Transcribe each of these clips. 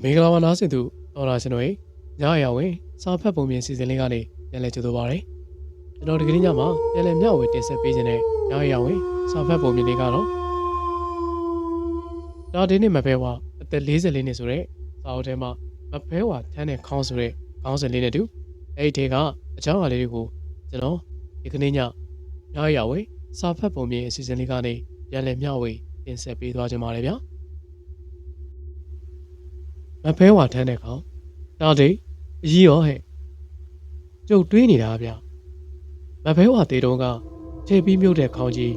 မင်္ဂလာပါနားဆင်သူတော်လာကျွန်တော်ညအရာဝင်စာဖတ်ပုံပြင်စီစဉ်လေးကနေပြန်လည်ကြိုဆိုပါရစေကျွန်တော်ဒီကနေ့ညမှာပြန်လည်မျှဝေတင်ဆက်ပေးခြင်းနဲ့ညအရာဝင်စာဖတ်ပုံပြင်လေးကတော့ဒါဒီနေ့မဖဲဝါအသက်44နှစ်ဆိုတဲ့စာအုပ်ထဲမှာမဖဲဝါထမ်းတဲ့ခေါင်းဆိုတဲ့ခေါင်းစဉ်လေးနဲ့တူအဲ့ဒီထဲကအကြောင်းအရာလေးတွေကိုကျွန်တော်ဒီကနေ့ညအရာဝင်စာဖတ်ပုံပြင်အစီအစဉ်လေးကနေပြန်လည်မျှဝေတင်ဆက်ပေးသွားကြပါရစေဗျာမဖဲဝါထမ်းတဲ့ခေါင်းဒါဒီအကြီးရောဟဲ့ကျုပ်တွေးနေတာဗျမဖဲဝါသေးတုံးကခြေပြီးမြုပ်တဲ့ခေါင်းကြီး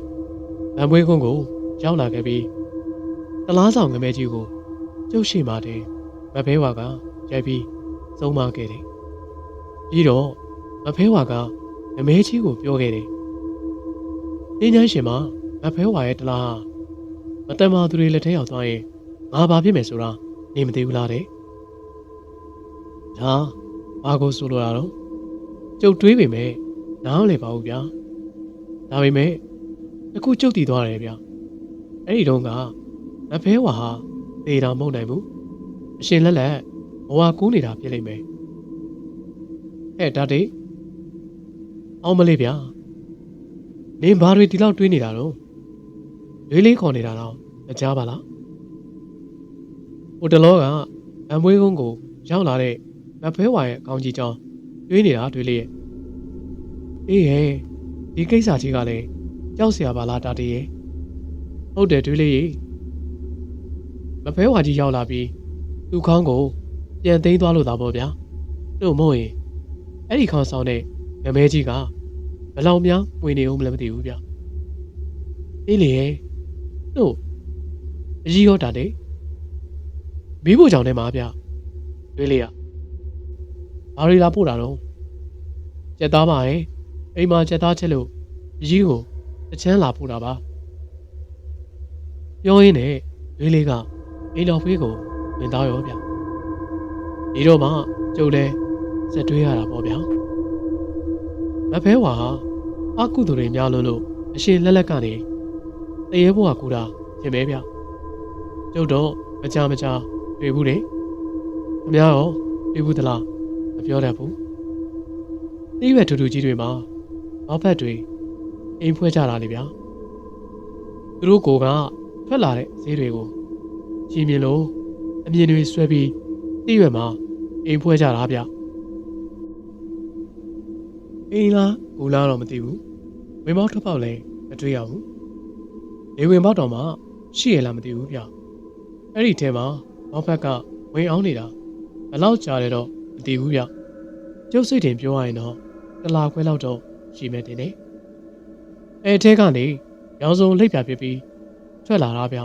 ဗန်ပွေးကုန်းကိုရောက်လာခဲ့ပြီးတလားဆောင်ငမဲကြီးကိုကျုပ်ရှိမှတဲ့မဖဲဝါကရိုက်ပြီးသုံးမခဲ့တယ်ပြီးတော့မဖဲဝါကငမဲကြီးကိုပြောခဲ့တယ်ပညာရှင်မမဖဲဝါရဲ့တလားမတန်မာသူတွေလက်ထဲရောက်သွားရင်ငါဘာဖြစ်မယ်ဆိုတာနေမသိဘူးလားတဲ့ဒါဘာကိုဆိုလိုတာတော့ကျုပ်တွေးပေမဲ့နားမလည်ပါဘူးဗျာဒါပေမဲ့အခုကျုပ်တည်သွားတယ်ဗျာအဲ့ဒီတော့ကမဖဲဝါဟာသေတာမဟုတ်နိုင်ဘူးအရှင်လက်လက်ဘဝကူးနေတာဖြစ်လိမ့်မယ်ဟဲ့ဒါတိအောင်မလေးဗျာနေဘာတွေဒီလောက်တွေးနေတာတော့လေးလေးခေါ်နေတာတော့မကြားပါလားဟိုတလောကအမွေးကုန်းကိုရောက်လာတဲ့မဖဲဝါရဲ့အကောင်းကြီးကြောင်းတွေးနေတာတွေးလေရဲ့အေးဟဲ့ဒီကိစ္စကြီးကလည်းကြောက်စရာပါလားတာတီရဲ့ဟုတ်တယ်တွေးလေရဲ့မဖဲဝါကြီးရောက်လာပြီးသူ့ခေါင်းကိုပြန်သိမ်းသွားလို့သာပေါ့ဗျာတို့မဟုတ်ရင်အဲ့ဒီခေါင်းဆောင်တဲ့ငမဲကြီးကဘယ်လောက်များဝင်နေဦးမလဲမသိဘူးဗျအေးလေရဲ့တို့အကြီးရောတာတဲ့မိဖို့ကြောင့်ထဲမှာဗျတွေးလေရဘာရီလာပို့တာတော့ကြက်သားပါရဲ့အိမ်မှာကြက်သားချက်လို့အကြီးကိုတချမ်းလာပို့တာပါပြောရင်းနဲ့တွေးလေးကအိမ်တော်ဖေးကိုဝင်သားရောဗျဒီတော့မှကျုပ်လည်းစက်တွေးရတာပေါ့ဗျာမဖဲဝါဟာအကုသူတွေများလို့အရှင်လက်လက်ကနေတရေဘွားကူတာဖြစ်မဲဗျကျုပ်တော့မကြတွေ့ဘူးလေအများရောတွေ့ဘူးသလားမပြောတတ်ဘူးတိရွယ်ထူထူကြီးတွေမှာဘောက်ဖက်တွေအိမ်ဖွဲကြတာလေဗျာသူတို့ကိုကထွက်လာတဲ့ဈေးတွေကိုချီမြင်လို့အမြင်တွေဆွဲပြီးတိရွယ်မှာအိမ်ဖွဲကြတာဗျအိမ်လားဘူလားတော့မသိဘူးဝင်ပေါက်ထွက်ပေါက်လည်းမတွေ့ရဘူးလေဝင်ပေါက်တော့မှရှိရလားမသိဘူးဗျအဲ့ဒီထဲမှာဘောက်ဖက်ကဝင်အောင်နေတာဘယ်လောက်ကြာလဲတော့မသိဘူးဗျကျုပ်စိတ်တင်ပြောရရင်တော့တလားခွဲလောက်တော့ရှိမယ်တင်နေအဲ့ထဲကနေရောင်စုံလိပ်ပြဖြစ်ပြီးထွက်လာတာဗျ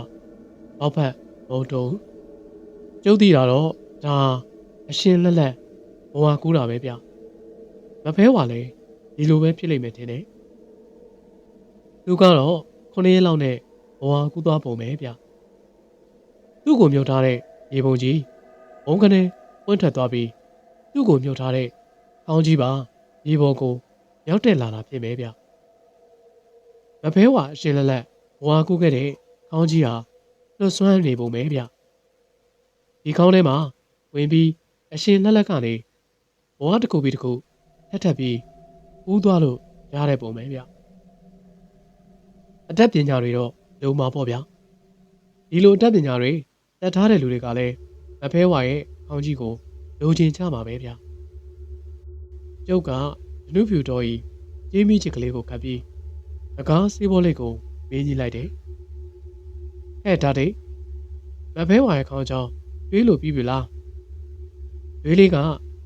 ဘောက်ဖက်မဟုတ်တော့ကျုပ်သိတာတော့ဒါအရှင်လက်လက်ဘဝကူးတာပဲဗျမဖဲဝါလေဒီလိုပဲဖြစ်လိမ့်မယ်တင်နေသူကတော့9ရက်လောက်နဲ့ဘဝကူးသွားပုံပဲဗျသူ့ကိုမြုပ်ထားတဲ့ရေပုံကြီးဘုံကနေပွင့်ထွက်သွားပြီးသူ့ကိုမြုပ်ထားတဲ့ခေါင်းကြီးပါရေပေါ်ကိုရောက်တက်လာတာဖြစ်ပဲဗျမဖဲဝါအရှင်လက်လက်ဘဝကူးခဲ့တဲ့ခေါင်းကြီးဟာလွတ်ဆွမ်းနေပုံပဲဗျဒီခေါင်းထဲမှာဝင်ပြီးအရှင်လက်လက်ကနေဘဝတစ်ခုပြီးတစ်ခုထပ်ပြီးဦးသွားလို့ရတဲ့ပုံပဲဗျအတတ်ပညာတွေတော့လုံးမှာပေါ့ဗျဒီလိုအတတ်ပညာတွေတတ်ထားတဲ့လူတွေကလည်းမဖဲဝါရဲ့ခေါင်းကြီးကိုလိုချင်ကြမှာပဲဗျကျုပ်ကနုဖြူတော်ကြီးကြေးမိချစ်ကလေးကိုကပ်ပြီးငကားစေးဘောလေးကိုမေးကြည့်လိုက်တယ်ဟဲ့ဒါတိမဖဲဝါရဲ့ခေါင်းကြောင်းတွေးလို့ပြီးပြီလားတွေးလေးက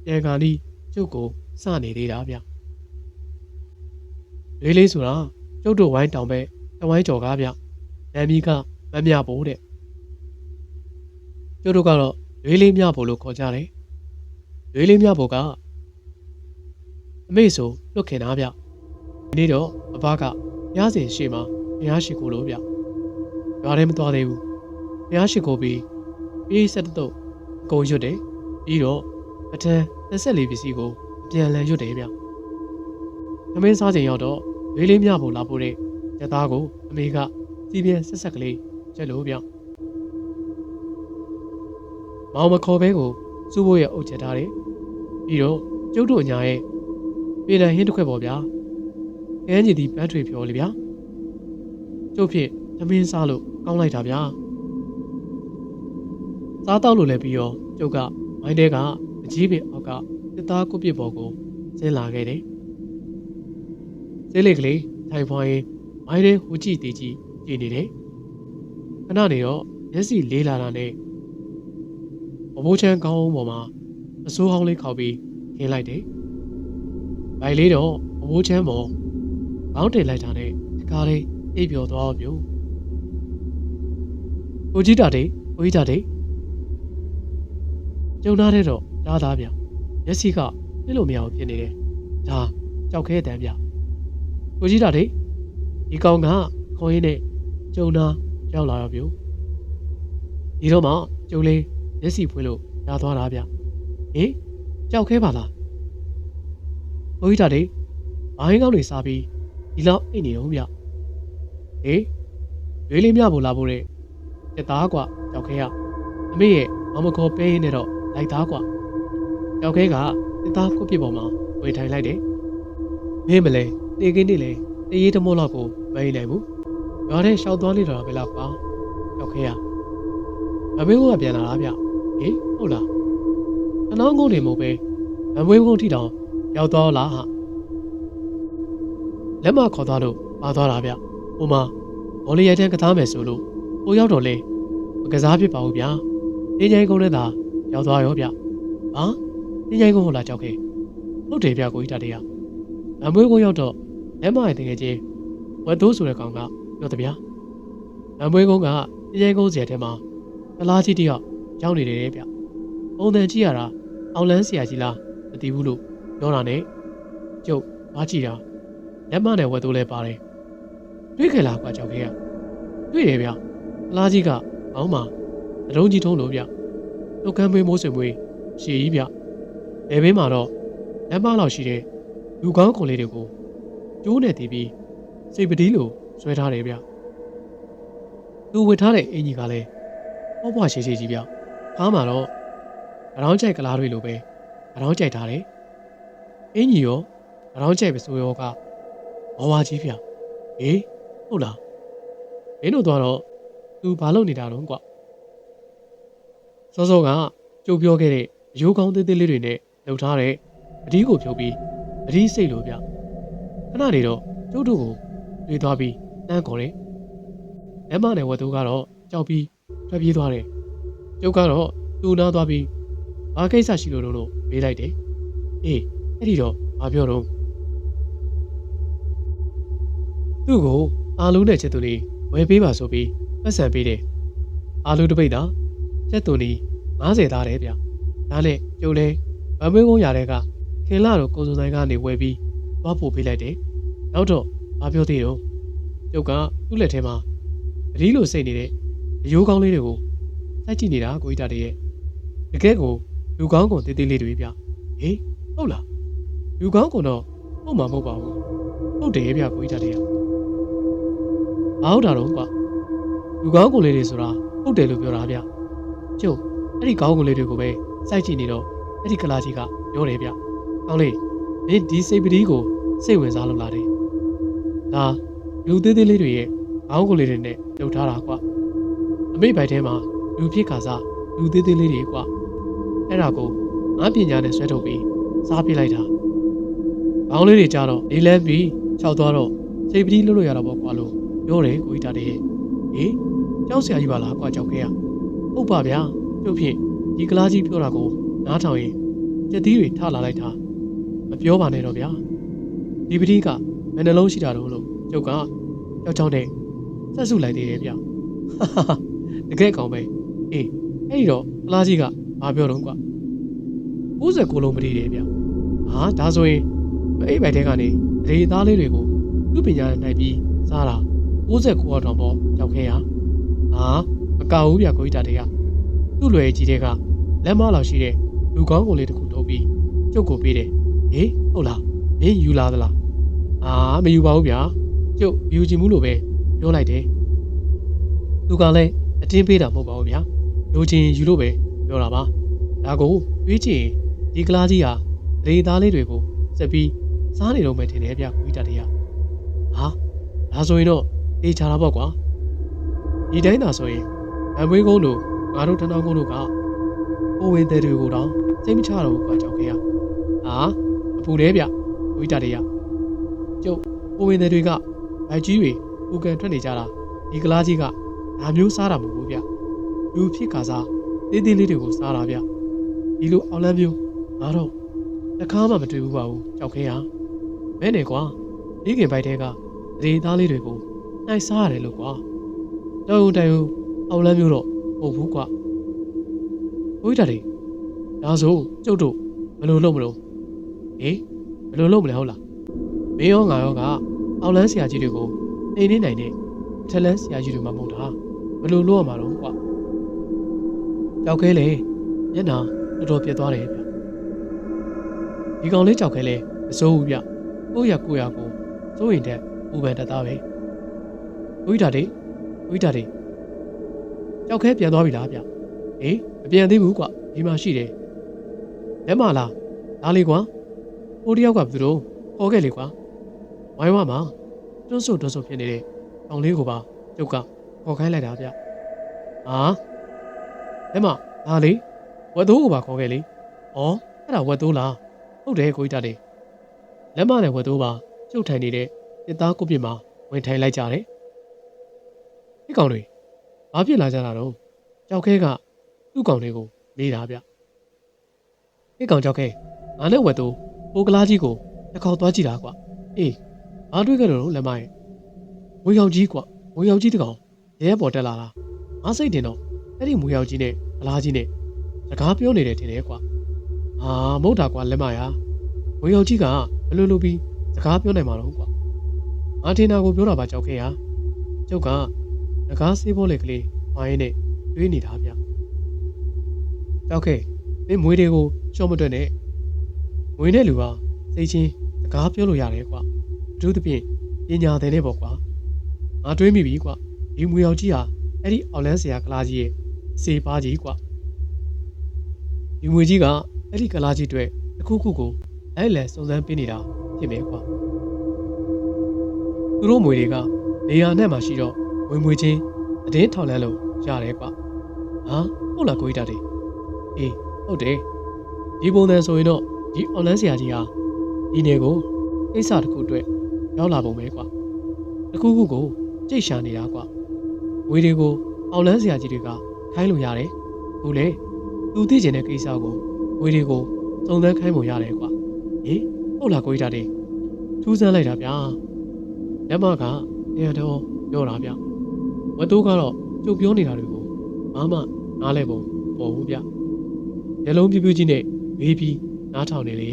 ပြန်ကန်ပြီးကျုပ်ကိုစနေသေးတာဗျတွေးလေးဆိုတာကျုပ်တို့ဝိုင်းတောင်ပဲတဝိုင်းကြော်ကားဗျနာမည်ကမမြဖို့တဲ့ကျုပ်တို့ကတော့တွေးလေးမြဖို့လို့ခေါ်ကြတယ်တွေးလေးမြဖို့ကအမေဆိုလွတ်ခင်တာဗျဒီနေ့တော့အဘကရစင်ရှိမှာဘုရားရှိခိုးလို့ဗျရွာထဲမသွားသေးဘူးဘုရားရှိခိုးပြီးပြေးဆက်တော့အကုန်ရွတ်တယ်ပြီးတော့အထက်24ပစ္စည်းကိုပြန်လည်ရွတ်တယ်ဗျသမင်းစားချိန်ရောက်တော့တွေးလေးမြဖို့လာဖို့တဲ့ရသားကိုအမေကစီးပြင်းဆက်ကလေးချက်လို့ဗျ မောင်မခေါ်ဘဲကိုစုဖို့ရဲ့အုပ်ချက်ထားတယ်ပြီးတော့ကျုပ်တို့ညာရဲ့ပြည်နယ်ဟင်းတစ်ခွက်ပေါ့ဗျာခန်းကြီးဒီပန်းထွေပြောလေဗျာကျုပ်ဖြစ်သမင်းစားလို့ကောင်းလိုက်တာဗျာစားတော့လို့လည်းပြီးတော့ကျုပ်ကမိုင်းတဲကအကြီးပင်အောက်ကတစ်သားကုတ်ပစ်ပေါ်ကိုဆင်းလာခဲ့တယ်ဈေးလေးကလေးထိုင်ဖွားရင်မိုင်းတဲဟိုကြည့်တီကြည့်ကြည့်နေတယ်ခဏနေတော့မျက်စိလေးလာတာနဲ့ဘဘိုးချမ်းကောင်းပေါ်မှာအစိုးဟောင်းလေးခောက်ပြီးခင်းလိုက်တယ်။ဗိုင်လေးတော့ဘဘိုးချမ်းပေါ်ခေါင်းတင်လိုက်တာနဲ့တကားလေးအိပ်ပျော်သွားပြု။ကိုကြီးတာတဲ့ကိုကြီးတာတဲ့ကျုံသားတဲ့တော့ဒါသားဗျ။မျက်စိကပြလို့မရအောင်ဖြစ်နေတယ်။ဒါကြောက်ခဲတန်းဗျ။ကိုကြီးတာတဲ့ဒီကောင်ကခေါင်းရင်းနဲ့ကျုံသားရောက်လာတော့ပြု။ဒီတော့မှကျုံလေးမျက်စိဖွင့်လို့ရသွားတာဗျဟင်ကြောက်ခဲပါလားဘိုးကြီးတာတွေဘိုင်းကောင်းတွေစားပြီးဒီလောက်အိတ်နေတော့ဗျဟေးရွေးလေးမြဖို့လာဖို့တဲ့တက်သားကွာကြောက်ခဲရအမေရဲ့မမခေါ်ပေးနေတော့လိုက်သားကွာကြောက်ခဲကတက်သားကုတ်ပြစ်ပေါ်မှာဝေထိုင်လိုက်တယ်မင်းမလဲနေကင်းနေလေတရေတမောလောက်ကိုမအိနိုင်ဘူးရွာထဲရှောက်သွားနေတော့ပဲလားကွာကြောက်ခဲရအမေကပြန်လာတာဗျဟေးဟုတ်လားအနောင်းကုန်းတွေမဟုတ်ပဲမမွေးကုန်းထိတောင်ရောက်သွားလားဟာလက်မခေါ်သွားလို့ပါသွားတာဗျဟိုမှာဘောလီရိုက်တန်းကစားမယ်ဆိုလို့ဟိုရောက်တော့လေမကစားဖြစ်ပါဘူးဗျာတင်းချိုင်းကုန်းနဲ့သာရောက်သွားရောဗျဟာတင်းချိုင်းကုန်းဟုတ်လားကြောက်ခဲ့ဟုတ်တယ်ဗျကိုကြီးတာတရားမမွေးကုန်းရောက်တော့လက်မရဲ့တကယ်ချင်းဝက်သိုးဆိုတဲ့ကောင်ကပြောတယ်ဗျာမမွေးကုန်းကတင်းချိုင်းကုန်းစီထဲမှာကလားကြီးတယောက်ရောက်နေတယ်ဗျပုံတန်ကြည့်ရတာအောင်လန်းဆရာကြီးလားမသိဘူးလို့ပြောတာနဲ့ကျုပ်ဘာကြည့်တာလက်မနဲ့ဝက်သိုးလဲပါတယ်တွေ့ခဲ့လားကွာကြောက်ခဲ့ရတွေ့တယ်ဗျကလားကြီးကအောင်းမှာအတုံးကြီးထုံးလို့ဗျတုတ်ကမ်းမေးမိုးဆွေမွေးရှည်ကြီးဗျဘယ်ဘေးမှာတော့လက်မလောက်ရှိတဲ့လူကောင်းခွန်လေးတွေကိုကျိုးနဲ့တည်ပြီးစိတ်ပတိလို့ဆွဲထားတယ်ဗျသူဝတ်ထားတဲ့အင်ကြီးကလည်းဟောပွားရှိရှိကြီးဗျခါမှာတော့အရောင်းကြိုက်ကလားတွေလိုပဲအရောင်းကြိုက်ထားတယ်အင်ကြီးရောအရောင်းကြိုက်ပဲဆိုရောကဘဝကြီးဗျဟေးဟုတ်လားမင်းတို့တော့သူဘာလုပ်နေတာတော့ကွာစောစောကကြုတ်ပြောခဲ့တဲ့ရိုးကောင်းသေးသေးလေးတွေနဲ့လှုပ်ထားတဲ့ပတိကိုဖြုတ်ပြီးပတိစိတ်လိုဗျခဏနေတော့ကျုပ်တို့ကိုတွေ့သွားပြီးတန်းခေါ်တယ်လက်မနဲ့ဝတ်သူကတော့ကြောက်ပြီးထွက်ပြေးသွားတယ်ကျုပ်ကတော့သူ့နားသွားပြီးဘာကိစ္စရှိလို့မေးလိုက်တယ်အေးအဲ့ဒီတော့ဘာပြောတော့သူ့ကိုအာလူနဲ့ချက်သူလေးဝယ်ပေးပါဆိုပြီးပတ်စံပေးတယ်အာလူတစ်ပိတ်သာချက်သူလေး90သားတယ်ဗျဒါနဲ့ကျုပ်လဲမမွေးကုန်းရတဲ့ကခင်လာတော့ကိုစုံဆိုင်ကနေဝယ်ပြီးသွားပို့ပေးလိုက်တယ်နောက်တော့ဘာပြောသေးတော့ကျုပ်ကသူ့လက်ထဲမှာအဒီလိုစိတ်နေတဲ့အယိုးကောင်းလေးတွေကိုစိုက်ကြည့်နေတာကိုကြီးတာတည်းရဲ့တကယ်ကိုလူကောင်းကုန်တေးသေးလေးတွေဗျဟေးဟုတ်လားလူကောင်းကုန်တော့ဟုတ်မှာမဟုတ်ပါဘူးဟုတ်တယ်ဗျကိုကြီးတာတည်းရဲ့ဟုတ်တာတော့ကွာလူကောင်းကုန်လေးတွေဆိုတာဟုတ်တယ်လို့ပြောတာဗျကျုပ်အဲ့ဒီကောင်းကုန်လေးတွေကိုပဲစိုက်ကြည့်နေတော့အဲ့ဒီကလာကြီးကပြောတယ်ဗျကောင်းလေးမင်းဒီစိတ်ပတိကိုစိတ်ဝင်စားလို့လာတယ်ဒါလူသေးသေးလေးတွေရဲ့ကောင်းကုန်လေးတွေနဲ့လှုပ်ထားတာကွာအမိတ်ပိုက်ထဲမှာလူဖြစ်ခါစားလူသေးသေးလေးတွေကွာအဲ့ဒါကိုငါပညာနဲ့ဆွဲထုတ်ပြီးစားပြလိုက်တာကောင်းလေးတွေကြတော့လေးလဲပြီးခြောက်သွားတော့စိတ်ပတိလွတ်လို့ရတော့ပေါ့ကွာလို့ပြောတယ်ကိုကြီးတာတည်းဟေးကြောက်စရာကြီးပါလားကွာကြောက်ခဲရဟုတ်ပါဗျာကျုပ်ဖြင့်ဒီကလားကြီးပြောတာကိုနားထောင်ရင်ကြက်သီးတွေထလာလိုက်တာမပြောပါနဲ့တော့ဗျာဒီပတိကဘယ်နှလုံးရှိတာတော့လို့ကျုပ်ကကြောက်ကြောက်နဲ့ဆက်စုလိုက်သေးတယ်ဗျတကယ်ကောင်းပဲအေးအဲ့ဒီတော့ကလားကြီးကဘာပြောတော့ကွာ69လုံးပတိတယ်ဗျဟာဒါဆိုရင်အိမ်ပိုက်ထဲကနေဒေသားလေးတွေကိုသူ့ပညာနဲ့နိုင်ပြီးစားတာ69တောင်ပေါ့ကြောက်ခဲရဟာမကောက်ဘူးဗျကိုကြီးတာတွေကသူ့လွယ်ကြီးတဲ့ကလက်မလောက်ရှိတဲ့လူကောင်းကိုလေးတစ်ခုထုတ်ပြီးကျုပ်ကိုပေးတယ်ဟေးဟုတ်လားမင်းယူလာသလားမယူပါဘူးဗျာကျုပ်ယူချင်မှုလို့ပဲပြောလိုက်တယ်သူကလည်းအတင်းပေးတာမဟုတ်ပါဘူးဗျာယူချင်ယူလို့ပဲ ပြောတာပါဒါကိုတွေးကြည့်ရင်ဒီကလားကြီးဟာဒေသားလေးတွေကိုစက်ပြီးစားနေတော့မယ်ထင်တယ်ဗျကိုကြီးတတရားဟာဒါဆိုရင်တော့တေးချတာပေါ့ကွာဒီတိုင်းသာဆိုရင်ဗန်ပွေးကုန်းတို့ငါတို့ထဏောင်းကုန်းတို့ကကိုဝင်တဲ့တွေကိုတော့စိတ်မချတော့ဘူးကွာကြောက်ခဲ့ရဟာအပူတယ်ဗျကိုကြီးတတရားကျုပ်ကိုဝင်တဲ့တွေကဗိုက်ကြီးတွေပူကန်ထွက်နေကြတာဒီကလားကြီးကဒါမျိုးစားတာမဟုတ်ဘူးဗျလူဖြစ်ခါစားသေးသေးလေးတွေကိုစားတာဗျဒီလိုအောင်လန်းမျိုးငါတော့တစ်ခါမှမတွေ့ဘူးပါဘူးကြောက်ခဲရမဲနေကွာဒီခင်ပိုက်တဲကဒေသားလေးတွေကိုနှိုက်စားရတယ်လို့ကွာတိုင်တိုင်အောင်လန်းမျိုးတော့ဟုတ်ဘူးကွာဘိုးကြီးဒါဆိုကျုပ်တို့ဘယ်လိုလုပ်မလို့ဟေးဘယ်လိုလုပ်မလဲဟုတ်လားမင်းရောငါရောကအောင်လန်းဆရာကြီးတွေကိုနေနေနိုင်တဲ့ထက်လန်းဆရာကြီးတွေမှမဟုတ်တာဘယ်လိုလုပ်ရမှာတော့ကွာကြောက်ခဲလေမျက်နှာတော်တော်ပြတ်သွားတယ်ဗျဒီကောင်လေးကြောက်ခဲလေမစိုးဘူးဗျကိုရကိုစိုးရင်တဲ့ပူပန်တတ်သားပဲဝိဒါတေကြောက်ခဲပြန်သွားပြီလားဗျဟေးမပြန်သေးဘူးကွာဒီမှာရှိတယ်လက်မလားဒါလေးကွာဟိုတယောက်ကဘယ်သူတော့ဟောခဲ့လေကွာဝိုင်းဝမှာတွန်းဆုပ်ဖြစ်နေတဲ့ကောင်လေးကိုပါကျုပ်ကခေါ်ခိုင်းလိုက်တာဗျဟာလက်မဒါလေးဝက်သိုးကိုပါခေါ်ခဲ့လေဩအဲ့ဒါဝက်သိုးလားဟုတ်တယ်ကိုကြီးတတ်တယ်လက်မနဲ့ဝက်သိုးပါကျုပ်ထိုင်နေတဲ့တစ်သားကိုပြစ်မှာဝင်ထိုင်လိုက်ကြတယ်ဒီကောင်တွေဘာဖြစ်လာကြတာတော့ကြောက်ခဲကသူ့ကောင်တွေကိုမေးတာဗျဒီကောင်ကြောက်ခဲငါနဲ့ဝက်သိုးပိုကလားကြီးကိုတစ်ခေါက်သွားကြည့်တာကွာအေးဘာတွေ့ခဲ့တော့လက်မရဲ့မွေရောက်ကြီးကွာမွေရောက်ကြီးတကောင်ရဲပေါ်တက်လာတာငါစိတ်တင်တော့အဲ့ဒီမွေရောက်ကြီးနဲ့ကလားကြီးနဲ့စကားပြောနေတယ်ထင်တယ်ကွာဟာမဟုတ်တာကွာလက်မရမွေရောက်ကြီးကဘယ်လိုလုပ်ပြီးစကားပြောနိုင်မှာတော့ကွာငါထင်တာကိုပြောတာပါကြောက်ခဲ့ရကျုပ်ကငကားဆေးဘောလေကလေးဝိုင်းနဲ့တွေးနေတာဗျကြောက်ခဲ့မင်းမွေတွေကိုရှော့မတွက်နဲ့မွေနဲ့လူဟာစိတ်ချင်းစကားပြောလို့ရတယ်ကွာအထူးသဖြင့်ပညာသင်နေပေါ့ကွာငါတွေးမိပြီကွာဒီမွေရောက်ကြီးဟာအဲ့ဒီအော်လန်းဆရာကလားကြီးရဲ့စေပါကြီးကွာဒီမွေကြီးကအဲ့ဒီကလားကြီးအတွက်တစ်ခုခုကိုအဲ့လဲစုံစမ်းပေးနေတာဖြစ်မယ်ကွာသူတို့မွေတွေကနေရာနဲ့မှရှိတော့မွေချင်းအတင်းထောက်လန်းလို့ရတယ်ကွာဟာဟုတ်လားကိုကြီးတာတေးအေးဟုတ်တယ်ဒီပုံစံဆိုရင်တော့ဒီအော်လန်းဆရာကြီးဟာဒီနေကိုကိစ္စတစ်ခုအတွက်ရောက်လာပုံပဲကွာတစ်ခုခုကိုကြိတ်ရှာနေတာကွာဝေတွေကိုအော်လန်းဆရာကြီးတွေကခိုင်းလို့ရတယ်ခုလေသူသိကျင်တဲ့ကိစ္စကိုဝေတွေကိုစုံစမ်းခိုင်းပုံရတယ်ကွာဟင်ဟုတ်လားကိုကြီးတာတေးထူးဆန်းလိုက်တာဗျာလက်မကတရားတော်ပြောတာဗျဝတ်တိုးကတော့ကျုပ်ပြောနေတာတွေကိုဘာမှနားလဲပုံပေါ်ဘူးဗျမျက်လုံးပြူးပြူးကြီးနဲ့မေးပြီးနားထောင်နေလေ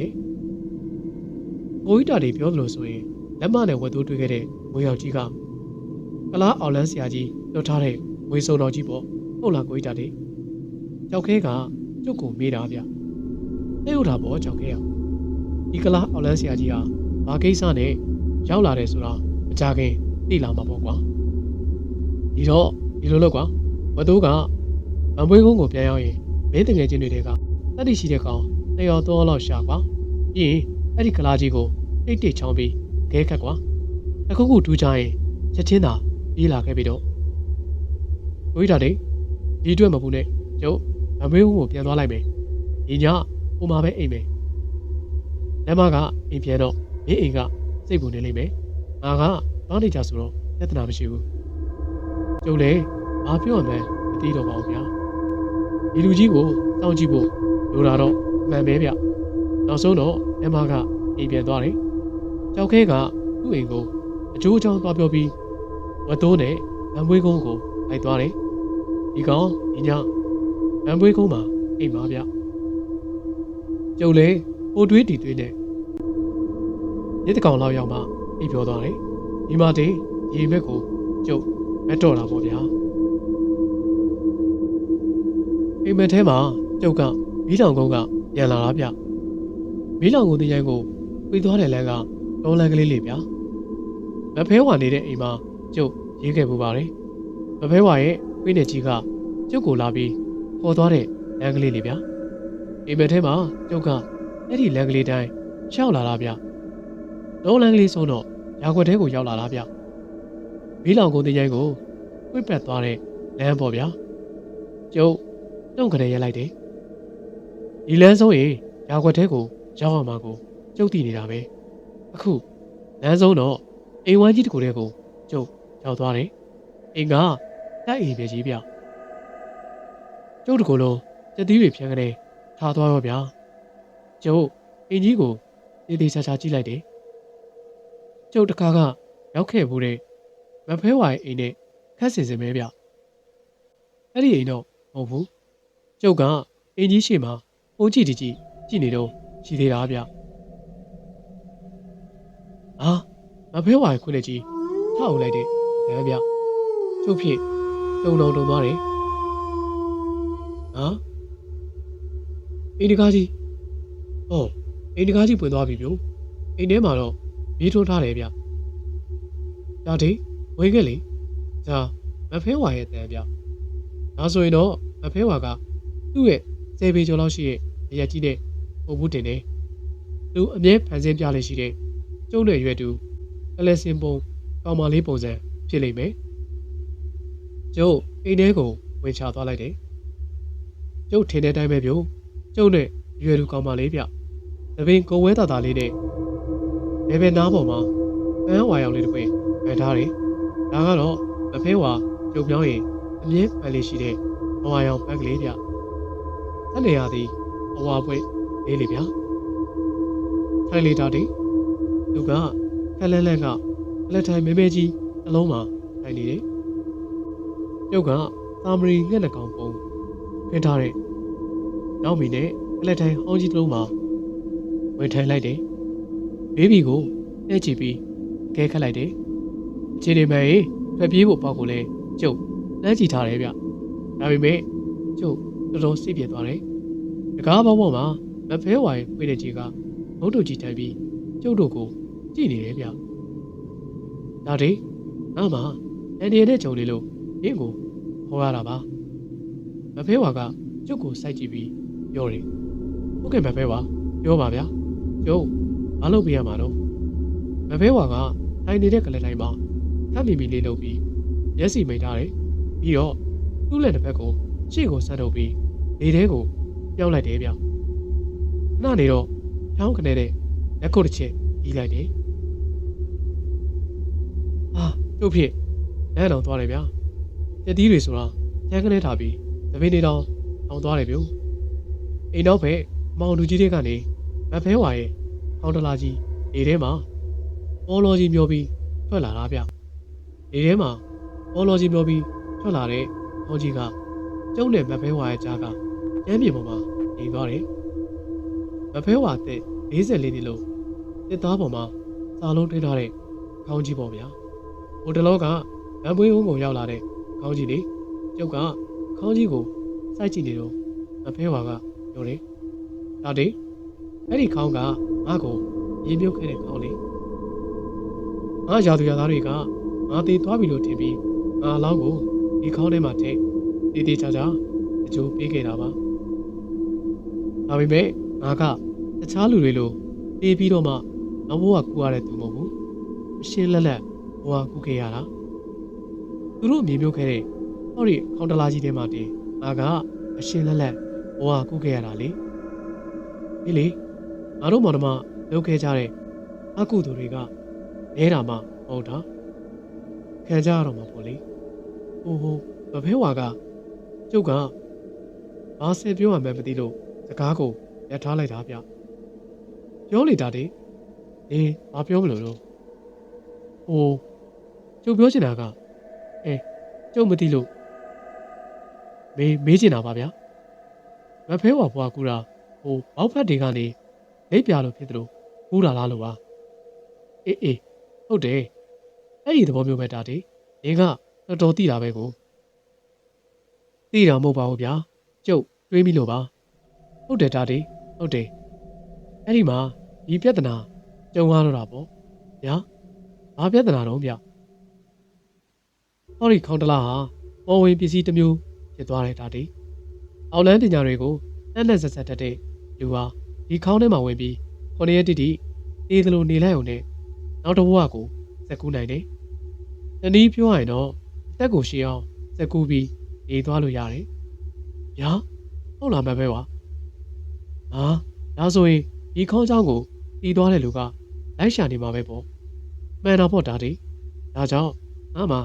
ကိုကြီးတာတွေပြောသလိုဆိုရင်လက်မနဲ့ဝတ်တိုးတွေ့ခဲ့တဲ့ငွေရောက်ကြီးကကလားအောင်လန်းဆရာကြီးလွတ်ထားတဲ့ငွေစုံတော်ကြီးပေါ့ဟုတ်လားကိုကြီးတာတွေကြောက်ခဲကကျုပ်ကိုမေးတာဗျသိဟုတ်တာပေါ့ကြောက်ခဲရဒီကလားအောင်လန်းဆရာကြီးဟာဘာကိစ္စနဲ့ရောက်လာတယ်ဆိုတာမကြခင်သိလာမှာပေါ့ကွာဒီတော့ဒီလိုလို့ကွာဝတ်တိုးကဗန်ပွေးကုန်းကိုပြန်ရောက်ရင်မင်းတငယ်ချင်းတွေတဲကတတိရှိတဲ့ကောင်2ယောက်3ယောက်လောက်ရှာကွာပြီးရင်အဲ့ဒီကလားကြီးကိုတိတ်တိတ်ချောင်းပြီးခဲခတ်ကွာတစ်ခုခုထူးချရင်ချက်ချင်းသာပြေးလာခဲ့ပြီးတော့ဝိဒါတေဒီအတွက်မပူနဲ့ကျုပ်ဗန်ပွေးကုန်းကိုပြန်သွားလိုက်မယ်ဒီညဟိုမှာပဲအိမ်မယ်လက်မကအိမ်ပြန်တော့မင်းအိမ်ကစိတ်ပူနေလိမ့်မယ်ငါကတောင်းနေကြဆိုတော့ပြဿနာမရှိဘူးကျုပ်လည်းဘာပြောရမှန်းမသိတော့ပါဘူးဗျာဒီလူကြီးကိုစောင့်ကြည့်ဖို့လိုတာတော့မှန်ပဲဗျနောက်ဆုံးတော့အမကအိမ်ပြန်သွားတယ်ကြောက်ခဲကသူ့အိမ်ကိုအကျိုးအကြောင်းသွားပြောပြီးဝတ်တိုးနဲ့ဗန်ပွေးကုန်းကိုလိုက်သွားတယ်ဒီကောင်ဒီညဗန်ပွေးကုန်းမှာအိမ်ပါဗျကျုပ်လည်းဟိုတွေးတီတွေးနဲ့ညတကောင်လောက်ရောက်မှအိပ်ပြောသွားတယ်ဒီမှာတေးရေဘက်ကိုကျုပ်မက်တော့တာပေါ့ဗျာအိမ်မက်ထဲမှာကျုပ်ကမီးလောင်ကုန်းကပြန်လာတာဗျမီးလောင်ကုန်းတင်ရိုင်းကိုပြေးသွားတဲ့လမ်းကတောလမ်းကလေးလေးဗျာမဖဲဝါနေတဲ့အိမ်မှာကျုပ်ရေးခဲ့ပူပါတယ်မဖဲဝါရဲ့ဝိနေကြီးကကျုပ်ကိုလာပြီးခေါ်သွားတဲ့ လမ်းကလေးလေဗျာအိမ်မက်ထဲမှာကျုပ်ကအဲ့ဒီလမ်းကလေးတိုင်းရှောက်လာတာဗျတောလမ်းကလေးဆုံးတော့ရာခွက်ထဲကိုရောက်လာတာဗျမီးလောင်ကုန်တဲ့ရိုင်းကိုပြစ်ပတ်သွားတဲ့လမ်းပေါ့ဗျာကျုပ်တုံ့ကနေရက်လိုက်တယ်ဒီလမ်းဆုံးရင်ရာခွက်ထဲကိုရောက်အောင်မှာကိုကျုပ်တည်နေတာပဲအခုလမ်းဆုံးတော့အိမ်ဝိုင်းကြီးတစ်ခုတည်းကိုကျုပ်ရောက်သွားတယ်အိမ်ကတိုက်အိမ်ပဲကြီးဗျကျုပ်တကူလုံးစက်သီးတွေဖြန်းကနေထားသွားတော့ဗျာကျုပ်အိမ်ကြီးကိုတည်တည်ချာချာကြည့်လိုက်တယ်ကျုပ်တခါကရောက်ခဲ့ဘူးတဲ့မဖဲဝိုင်အိမ်နဲ့ခက်စင်စင်ပဲဗျအဲ့ဒီအိမ်တော့မဟုတ်ဘူးကျုပ်ကအင်ကြီးရှိမှပုံကြည့်ကြည့်နေတော့ရှိသေးတာဗျအာမဖဲဝိုင်ခွေးလက်ကြီးထောက်အောင်လိုက်တဲ့လမ်းဗျကျုပ်ဖြစ်တုံသွားတယ်ဟာအိမ်တကားကြီးဟောအိမ်တကားကြီးပွင့်သွားပြီဗျအိမ်ထဲမှာတော့မီးထွန်းထားတယ်ဗျဒါဒီဝင်ခဲ့လေဒါမဖဲဝါရဲ့တန်ဗျဒါဆိုရင်တော့မဖဲဝါကသူ့ရဲ့စေပေကျော်လောက်ရှိရဲ့အရက်ကြီးနဲ့ပုံဘူးတင်နေသူအမြဲဖန်ဆင်းပြလေးရှိတဲ့ကျုပ်နဲ့ရွယ်သူကလစင်ပုံကောင်မလေးပုံစံဖြစ်လိမ့်မယ်ကျုပ်အိမ်ထဲကိုဝင်ချသွားလိုက်တယ်ကျုပ်ထင်တဲ့အတိုင်းပဲဗျကျုပ်နဲ့ရွယ်သူကောင်မလေးဗျသပင်ကိုဝဲတာတာလေးနဲ့ဘယ်နားပေါ်မှာပန်းဝါရောင်လေးတစ်ပွင့်ဖန်ထားတယ်ဒါကတော့မဖဲဝါကျုပ်ပြောင်းရင်အမြဲဖန်လေးရှိတဲ့ဝါရောင်ပန်းကလေးဗျဆက်နေရသည်အဝါပွင့်လေးလေဗျထိုင်လေတာတည်းသူကခက်လန်းလန်းကလက်ထိုင်မဲမဲကြီးအလုံးမှာထိုင်နေတယ်ကျုပ်ကသာမရီငှက်နှကောင်ပုံခင်းထားတဲ့နောက်မီနဲ့လက်ထိုင်ဟောင်းကြီးတစ်လုံးမှာဝင်ထိုင်လိုက်တယ်ဘေးဘီကိုနှဲ့ချပြီးကဲခတ်လိုက်တယ်အခြေအနေမှန်ရင်ထွက်ပြေးဖို့ပေါ့ကိုလည်းကျုပ်လမ်းကြည့်ထားတယ်ဗျဒါပေမဲ့ကျုပ်တော်တော်စိတ်ပြေသွားတယ်တကားပေါင်းပေါ်မှာမဖဲဝိုင်ဖွေးတဲ့ကြီးကဘုတ်တို့ကြီးထိုင်ပြီးကျုပ်တို့ကိုကြည့်နေတယ်ဗျဒါတည်းငါမှအန်ဒီရဲ့ဂျုံလေးလို့ရင်းကိုခေါ်ရတာပါမဖဲဝါကကျုပ်ကိုစိုက်ကြည့်ပြီးပြောတယ်ဟုတ်ကဲ့မဖဲဝါပြောပါဗျာကျုပ်မလုပ်ပြရမှာတော့မဖဲဝါကထိုင်နေတဲ့ကလေးတိုင်းမှာထပ်မီမီလေးလုပ်ပြီးမျက်စိမိတ်ထားတယ်ပြီးတော့သူ့လက်တစ်ဖက်ကိုရှေ့ကိုဆက်ထုတ်ပြီးလေထဲကိုပြောင်းလိုက်တယ်ဗျနှာနေတော့ချောင်းကနေတဲ့လက်ခုပ်တစ်ချက်ကြီးလိုက်တယ်အာကျုပ်ဖြစ်လမ်းတော်သွားတယ်ဗျပြက်သီးတွေဆိုတာရန်ကနေထားပြီးသပင်းတွေတောင်အောင်သွားတယ်ဗျအိမ်နောက်ဘက်မောင်လူကြီးတွေကနေမဖဲဝါရဲ့ခေါင်းတလားကြီးလေထဲမှာပေါ်လော်ကြီးမျောပြီးထွက်လာတာဗျလေထဲမှာပေါ်လော်ကြီးမျောပြီးထွက်လာတဲ့ခေါင်းကြီးကကျုံနဲ့မဖဲဝါရဲ့ကြားကရမ်းမြေပေါ်မှာနေသွားတယ်မဖဲဝါတဲ့44နှစ်လို့တစ်သားပေါ်မှာစာလုံးထိထားတဲ့ခေါင်းကြီးပေါ့ဗျာဟိုတလောကဗန်ပွေးဦးကိုရောက်လာတဲ့ခေါင်းကြီးလေကျုပ်ကခေါင်းကြီးကိုစိုက်ကြည့်နေတော့မဖဲဝါကပြောတယ်ဒါတည်းအဲ့ဒီခေါင်းကငါ့ကိုရေမြုပ်ခဲ့တဲ့ခေါင်းလေငါရာသူရသားတွေကငါသေးသွားပြီလို့ထင်ပြီးငါအလောင်းကိုဒီခေါင်းထဲမှာထည့်တည်တည်ချာချာအကျိုးပေးခဲ့တာပါဒါပေမဲ့ငါကတခြားလူတွေလိုတေးပြီးတော့မှနောက်ဘဝကူရတဲ့သူမဟုတ်ဘူးအရှင်းလက်လက်ဘဝကူခဲ့ရတာသူတို့မြေမြုပ်ခဲ့တဲ့ဟောဒီခေါင်းတလားကြီးထဲမှာတင်ငါကအရှင်းလက်လက်ဘဝကူခဲ့ရတာလေဒီလေငါတို့မောင်နှမလုပ်ခဲ့ကြတဲ့အကုသိုလ်တွေကနဲတာမှမဟုတ်တာခံကြရတော့မှာပေါ့လေဟိုမဖဲဝါကကျုပ်ကဘာဆယ်ပြောရမှန်းမသိလို့စကားကိုရထားလိုက်တာဗျပြောနေတာတည်းဘာပြောမလို့တော့ဟိုကျုပ်ပြောချင်တာကကျုပ်မသိလို့မေးချင်တာပါဗျာမဖဲဝါဘွားကူတာဘောက်ဖက်တွေကနေလက်ပြလို့ဖြစ်တယ်လို့ကူတာလားလို့ပါအေးဟုတ်တယ်အဲ့ဒီသဘောမျိုးပဲတာတည်းနင်ကတော်တော်သိတာပဲကိုသိတာမဟုတ်ပါဘူးဗျာကျုပ်တွေးမိလို့ပါဟုတ်တယ်တာတည်းဟုတ်တယ်အဲ့ဒီမှာဒီပြဿနာကြုံရတော့တာပေါ့ဗျာဘာပြဿနာတော့ဗျဟောဒီခေါင်းတလားဟာပေါ်ဝင်ပစ္စည်းတစ်မျိုးဖြစ်သွားတယ်တာတည်းအ အောက်လန်းပညာတွေကိုနဲ့ဆက်ဆက်တတ်တဲ့လူဟာဒီခေါင်းထဲမှာဝင်ပြီး9 ရက်တိတိတေးသလိုနေလိုက်အောင်နဲ့နောက်တစ်ဘဝကိုစက်ကူးနိုင်တယ်။တနည်းပြောရရင်တော့အသက်ကိုရှည်အောင်စက်ကူးပြီးနေသွားလို့ရတယ်။ညာဟုတ်လားမပဲပါ။ဟာဒါဆိုရင်ဒီခေါင်းเจ้าကိုတီးသွားတဲ့လူကလိုက်ရှာနေမှာပဲပေါ့။မှန်တော့ပေါ့ဒါတည်း။ဒါကြောင့်ငါမှ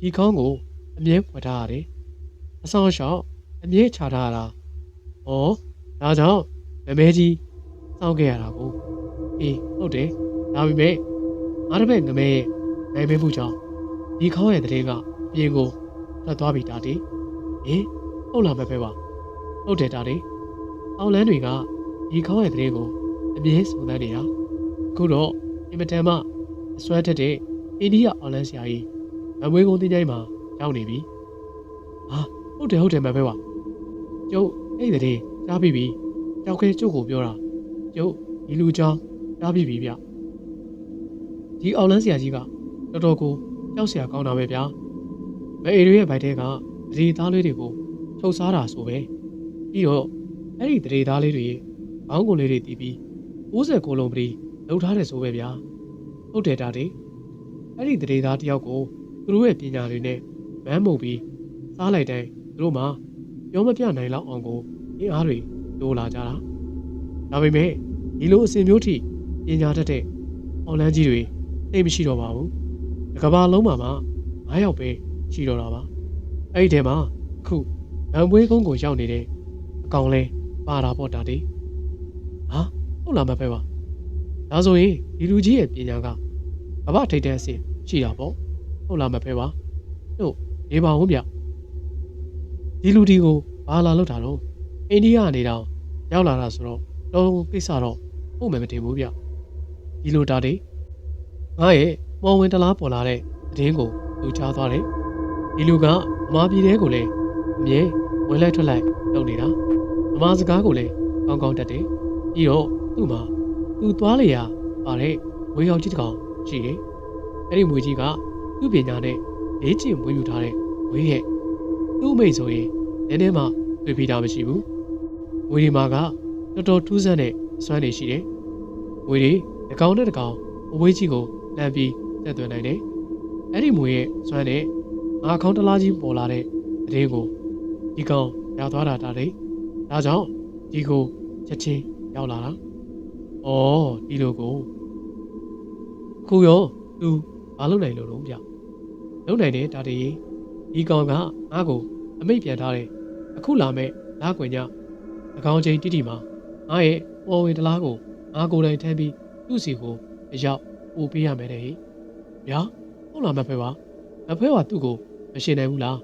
ဒီခေါင်းကိုအမြဲဖွက်ထားရတယ်။အဆောင်ရှောက်အမြဲချထားရတာ။ဩဒါကြောင့်မမဲကြီးစောင့်ခဲ့ရတာကိုအေးဟုတ်တယ်ဒါပေမဲ့ငါတပည့်ငမဲရဲ့နိုင်မဲမှုကြောင့်ဒီခေါင်းရဲ့တရေကအပြင်ကိုထွက်သွားပြီတာတီဟင်ဟုတ်လားမပဲပါဟုတ်တယ်တာတီအောင်လန်းတွေကဒီခေါင်းရဲ့တရေကိုအမြဲစုံစမ်းနေတာအခုတော့အင်မတန်မှအစွမ်းထက်တဲ့အိန္ဒိယအောင်လန်းဆရာကြီးမမွေးကုန်းတင်းချိုင်းမှာရောက်နေပြီဟာဟုတ်တယ်မပဲပါကျုပ်အဲ့ဒီတရေကြားပြီကြောက်ခဲကျုပ်ကိုပြောတာကျုပ်ဒီလူကြောင့်တားပြီဗျဒီအောင်လန်းဆရာကြီးကတော်တော်ကိုကြောက်စရာကောင်းတာပဲဗျာမအေတွေရဲ့ဗိုက်ထဲကတရေသားလေးတွေကိုထုတ်စားတာဆိုပဲပြီးတော့အဲ့ဒီတရေသားလေးတွေရဲ့ခေါင်းကုန်လေးတွေတီးပြီး69လုံးပရီလှုပ်ထားတယ်ဆိုပဲဗျာဟုတ်တယ်တာတေအဲ့ဒီတရေသားတယောက်ကိုသူတို့ရဲ့ပညာတွေနဲ့မန်းမုံပြီးစားလိုက်တိုင်းသူတို့မှပြောမပြနိုင်လောက်အောင်ကိုအင်းအားတွေတိုးလာကြတာဒါပေမဲ့ဒီလိုအစဉ်မျိုးထိပညာတတ်တဲ့အောင်လန်းကြီးတွေသိမရှိတော့ပါဘူး။ကမ္ဘာလုံးမှာမှ9 ယောက်ပဲရှိတော့တာပါ။အဲ့ဒီထဲမှာအခုဗန်ပွေးကုန်းကိုရောက်နေတဲ့အကောင်လဲပါတာပေါ့တာတေ။ဟာဟုတ်လားမပဲပါ။ဒါဆိုရင်ဒီလူကြီးရဲ့ပညာကကမ္ဘာထိပ်တဲ့အဆင့်ရှိတာပေါ့။ဟုတ်လားမပဲပါ။တို့နေပါဦးဗျ။ဒီလူဒီကိုဘာလာလောက်တာတော့အိန္ဒိယကနေတောင်ရောက်လာတာဆိုတော့တော့ကိစ္စတော့ဟုတ်မယ်မထင်ဘူးဗျဒီလိုတာတေငါရဲ့မော်ဝင်တလားပေါ်လာတဲ့သတင်းကိုသူချသွားတယ်ဒီလူကမမပြည်တဲ့ကိုလည်းအမြဲဝင်လိုက်ထွက်လိုက်လုပ်နေတာမမစကားကိုလည်းကောင်းကောင်းတတ်တယ်ပြီးတော့သူ့မှာသူသွားလေရာပါတဲ့ဝေးရောက်ကြီးတစ်ကောင်ရှိတယ်အဲ့ဒီမွေကြီးကသူ့ပညာနဲ့လေးကျင့်မွေးယူထားတဲ့ဝေးရဲ့သူ့အမိတ်ဆိုရင်နည်းနည်းမှတွေ့ပြီးတာမရှိဘူးဝေးဒီမှာကတော်တော်ထူးဆန်းတဲ့စွမ်းတွေရှိတယ်။မွေတွေတစ်ကောင်နဲ့တစ်ကောင်အဝေးကြီးကိုလမ်းပြီးတက်သွင်းနိုင်တယ်။အဲ့ဒီမွေရဲ့စွမ်းနဲ့ငါခေါင်းတလားကြီးပေါ်လာတဲ့သတင်းကိုဒီကောင်ရသွားတာတဲ့။ဒါကြောင့်ဒီကိုချက်ချင်းရောက်လာတာ။အော်ဒီလိုကိုခုရောသူမလုပ်နိုင်လို့တော့ဗျ။လုပ်နိုင်တဲ့ဒါတည်းဒီကောင်ကငါ့ကိုအမိတ်ပြန်ထားတယ်။အခုလာမဲ့လားကွင်ညအကောင်ချင်းတိတိမှာငါရဲ့ပေါ်ဝင်တလားကိုငါကိုယ်တိုင်ထမ်းပြီးသူ့စီကိုအရောက်ပို့ပေးရမယ်တဲ့။ဗျာဟုတ်လားမဖဲပါမဖဲပါသူ့ကိုမရှင်နိုင်ဘူးလား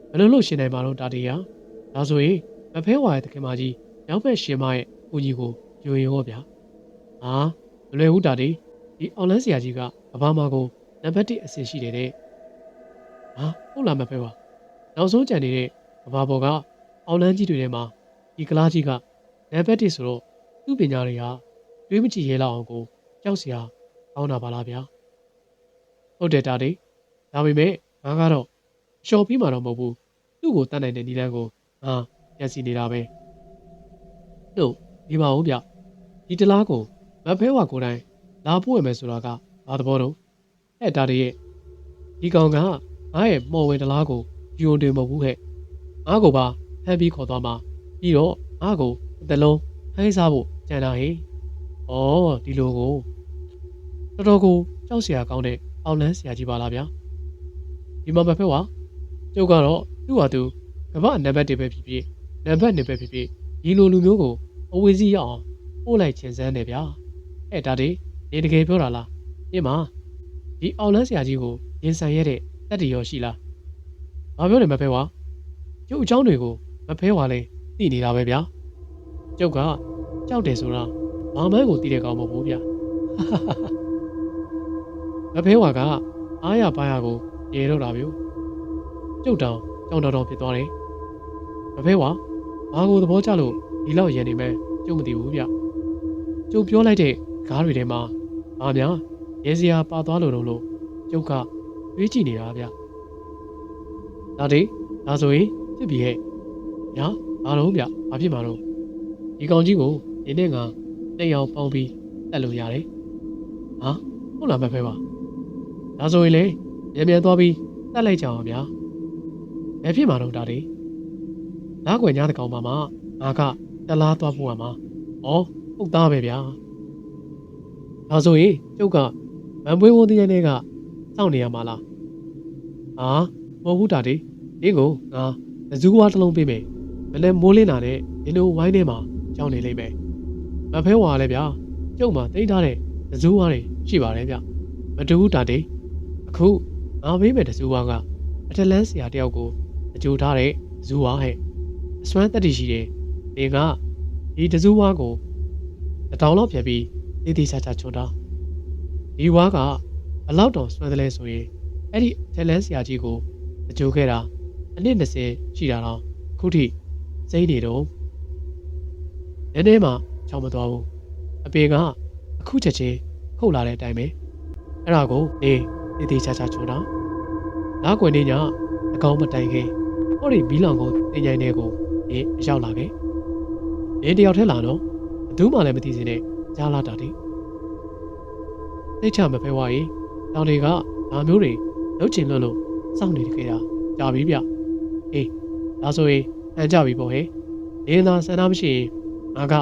ဘယ်လိုလုပ်ရှင်နိုင်မှာတော့တာတီယာဒါဆိုရင်မဖဲဝါရဲ့တခင်မကြီးရောက်ဖက်ရှင်မရဲ့ကိုကြီးကိုယွင်ရောဗျာဟာမလွယ်ဘူးတာတီဒီအောင်လန်းဆရာကြီးကကဘာမာကိုနံပါတ်1အဆင့်ရှိတယ်တဲ့ဟာဟုတ်လားမဖဲပါနောက်ဆုံးကြံနေတဲ့ကဘာပေါ်ကအောင်လန်းကြီးတွေထဲမှာဒီကလားကြီးကနံပါတ်1ဆိုတော့သူ့ပညာတွေဟာတွေးမကြည့်ရဲလောက်အောင်ကိုကြောက်စရာကောင်းတာပါလားဗျာဟုတ်တယ်တာတီဒါပေမဲ့ငါကတော့ရှော်ပြီးမှတော့မဟုတ်ဘူးသူ့ကိုတတ်နိုင်တဲ့နီလန်းကိုငါညှက်စီနေတာပဲတို့ဒီပါဦးဗျဒီတလားကိုမဖဲဝါကိုယ်တိုင်လာပို့ရမယ်ဆိုတာကဘာသဘောတော့အဲ့တာတီရဲ့ဒီကောင်ကငါရဲ့မော်ဝင်တလားကိုယူုံတယ်မဟုတ်ဘူးဟဲ့ငါကိုပါဖမ်းပြီးခေါ်သွားမှာပြီးတော့ငါကိုအသက်လုံးဖိုင်းစားဖို့ကြံတာဟေ။အော်ဒီလိုကိုတော်တော်ကိုကြောက်စရာကောင်းတဲ့အောင်လန်းဆရာကြီးပါလားဗျာ။ဒီမှာမဖက်ဝါကျုပ်ကတော့သူ့ဟာသူကမ္ဘာနံပါတ်1ပဲဖြစ်ဖြစ်နံပါတ်2ပဲဖြစ်ဖြစ်ဒီလိုလူမျိုးကိုအဝေးစီးရအောင်ပို့လိုက်ခြင်းစမ်းတယ်ဗျာ။အဲ့ဒါတည်းနေတကယ်ပြောတာလား။ဒီမှာဒီအောင်လန်းဆရာကြီးကိုရင်ဆိုင်ရတဲ့တက်တရောရှိလား။ဘာပြောနေမဖက်ဝါကျုပ်အเจ้าတွေကိုမဖဲဝါလဲသိနေတာပဲဗျာ။ကျုပ်ကကြောက်တယ်ဆိုတာမောင်မန်းကိုတီးတဲ့ကောင်မဟုတ်ဘူးဗျာမဖဲဝါကအားရပါးရကိုရေတော့တာမျိုးကျုပ်တောင်ကြောင်တော်ဖြစ်သွားတယ်မဖဲဝါဘာကိုသဘောကျလို့ဒီလောက်ရန်နေမယ်ကျုပ်မသိဘူးဗျကျုပ်ပြောလိုက်တဲ့ကားတွေထဲမှာဘာများရဲစရာပါသွားလို့ကျုပ်ကတွေးကြည့်နေတာဗျဒါတည်းဒါဆိုရင်ဖြစ်ပြီဟဲ့ ညာဘာလို့ဗျဘာဖြစ်မှာတော့ဒီကောင်ကြီးကိုဒီနေ့ငါတက်ရောက်ပေါင်းပြီးတက်လို့ရတယ်ဟာဟုတ်လားမဖဲပါဒါဆိုရင်လေမြန်သွားပြီးတက်လိုက်ကြအောင်ဗျာဘယ်ဖြစ်မှာတော့ဒါလေးနားကွယ်ညားတကောင်ပါမှာငါကတလားသွားဖို့ရမှာဩဟုတ်သားပဲဗျာဒါဆိုရင်ကျုပ်ကမန်ပွေးဝန်းတင်းရဲ့ကစောင့်နေရမှာလားဟာမဟုတ်ဘူးဒါလေးဒီကိုငါသဇူးဝါတစ်လုံးပေးမယ်မလဲမိုးလင်းတာနဲ့ဒီလိုဝိုင်းထဲမှာကြောင်းနေလိမ့်မယ်မဖဲဝါလဲဗျာကျုပ်မှာတိတ်ထားတဲ့သဇူးဝါတွေရှိပါတယ်ဗျမတူဘူးဒါလေးအခုငါပေးမယ်သဇူးဝါကအထက်လန်းဆရာတယောက်ကိုအကြိုထားတဲ့ဇူဝါဟဲ့အစွမ်းတက်တည်ရှိတယ်ဒီကဒီတဇူးဝါကိုတထောင်လောက်ပြပြီးတည်တည်ချာချာချွန်တာဒီဝါကဘလောက်တောင်စွမ်းတယ်လဲဆိုရင်အဲ့ဒီအထက်လန်းဆရာကြီးကိုအကြိုခဲ့တာအနည်း20ရှိတာတော့ခုထိစိမ့်နေတော့နည်းနည်းမှချောင်းမသွားဘူးအပေကအခုချက်ချင်းခုတ်လာတဲ့အတိုင်းပဲအဲ့ဒါကိုတည်တည်ချာချာချွန်တာနားကွယ်နေညအကောင်မတိုင်ခင်ဟောဒီမီးလောင်ကိုတင်ញိုင်းတဲ့ကိုအရောက်လာခဲ့။တယောက်ထဲလာတော့ဘယ်သူမှလည်းမသိစင်းနဲ့ကြားလာတာတည်း။သိချမဖဲဝါကြီးတောင်တွေကဒါမျိုးတွေလှုပ်ချင်လွတ်လို့စောင့်နေကြတာကြာပြီဗျ။အေးဒါဆိုရင်ဟန်ကြပြီပေါ့ဟဲ့။နေသာဆန္ဒမရှိရင်ငါက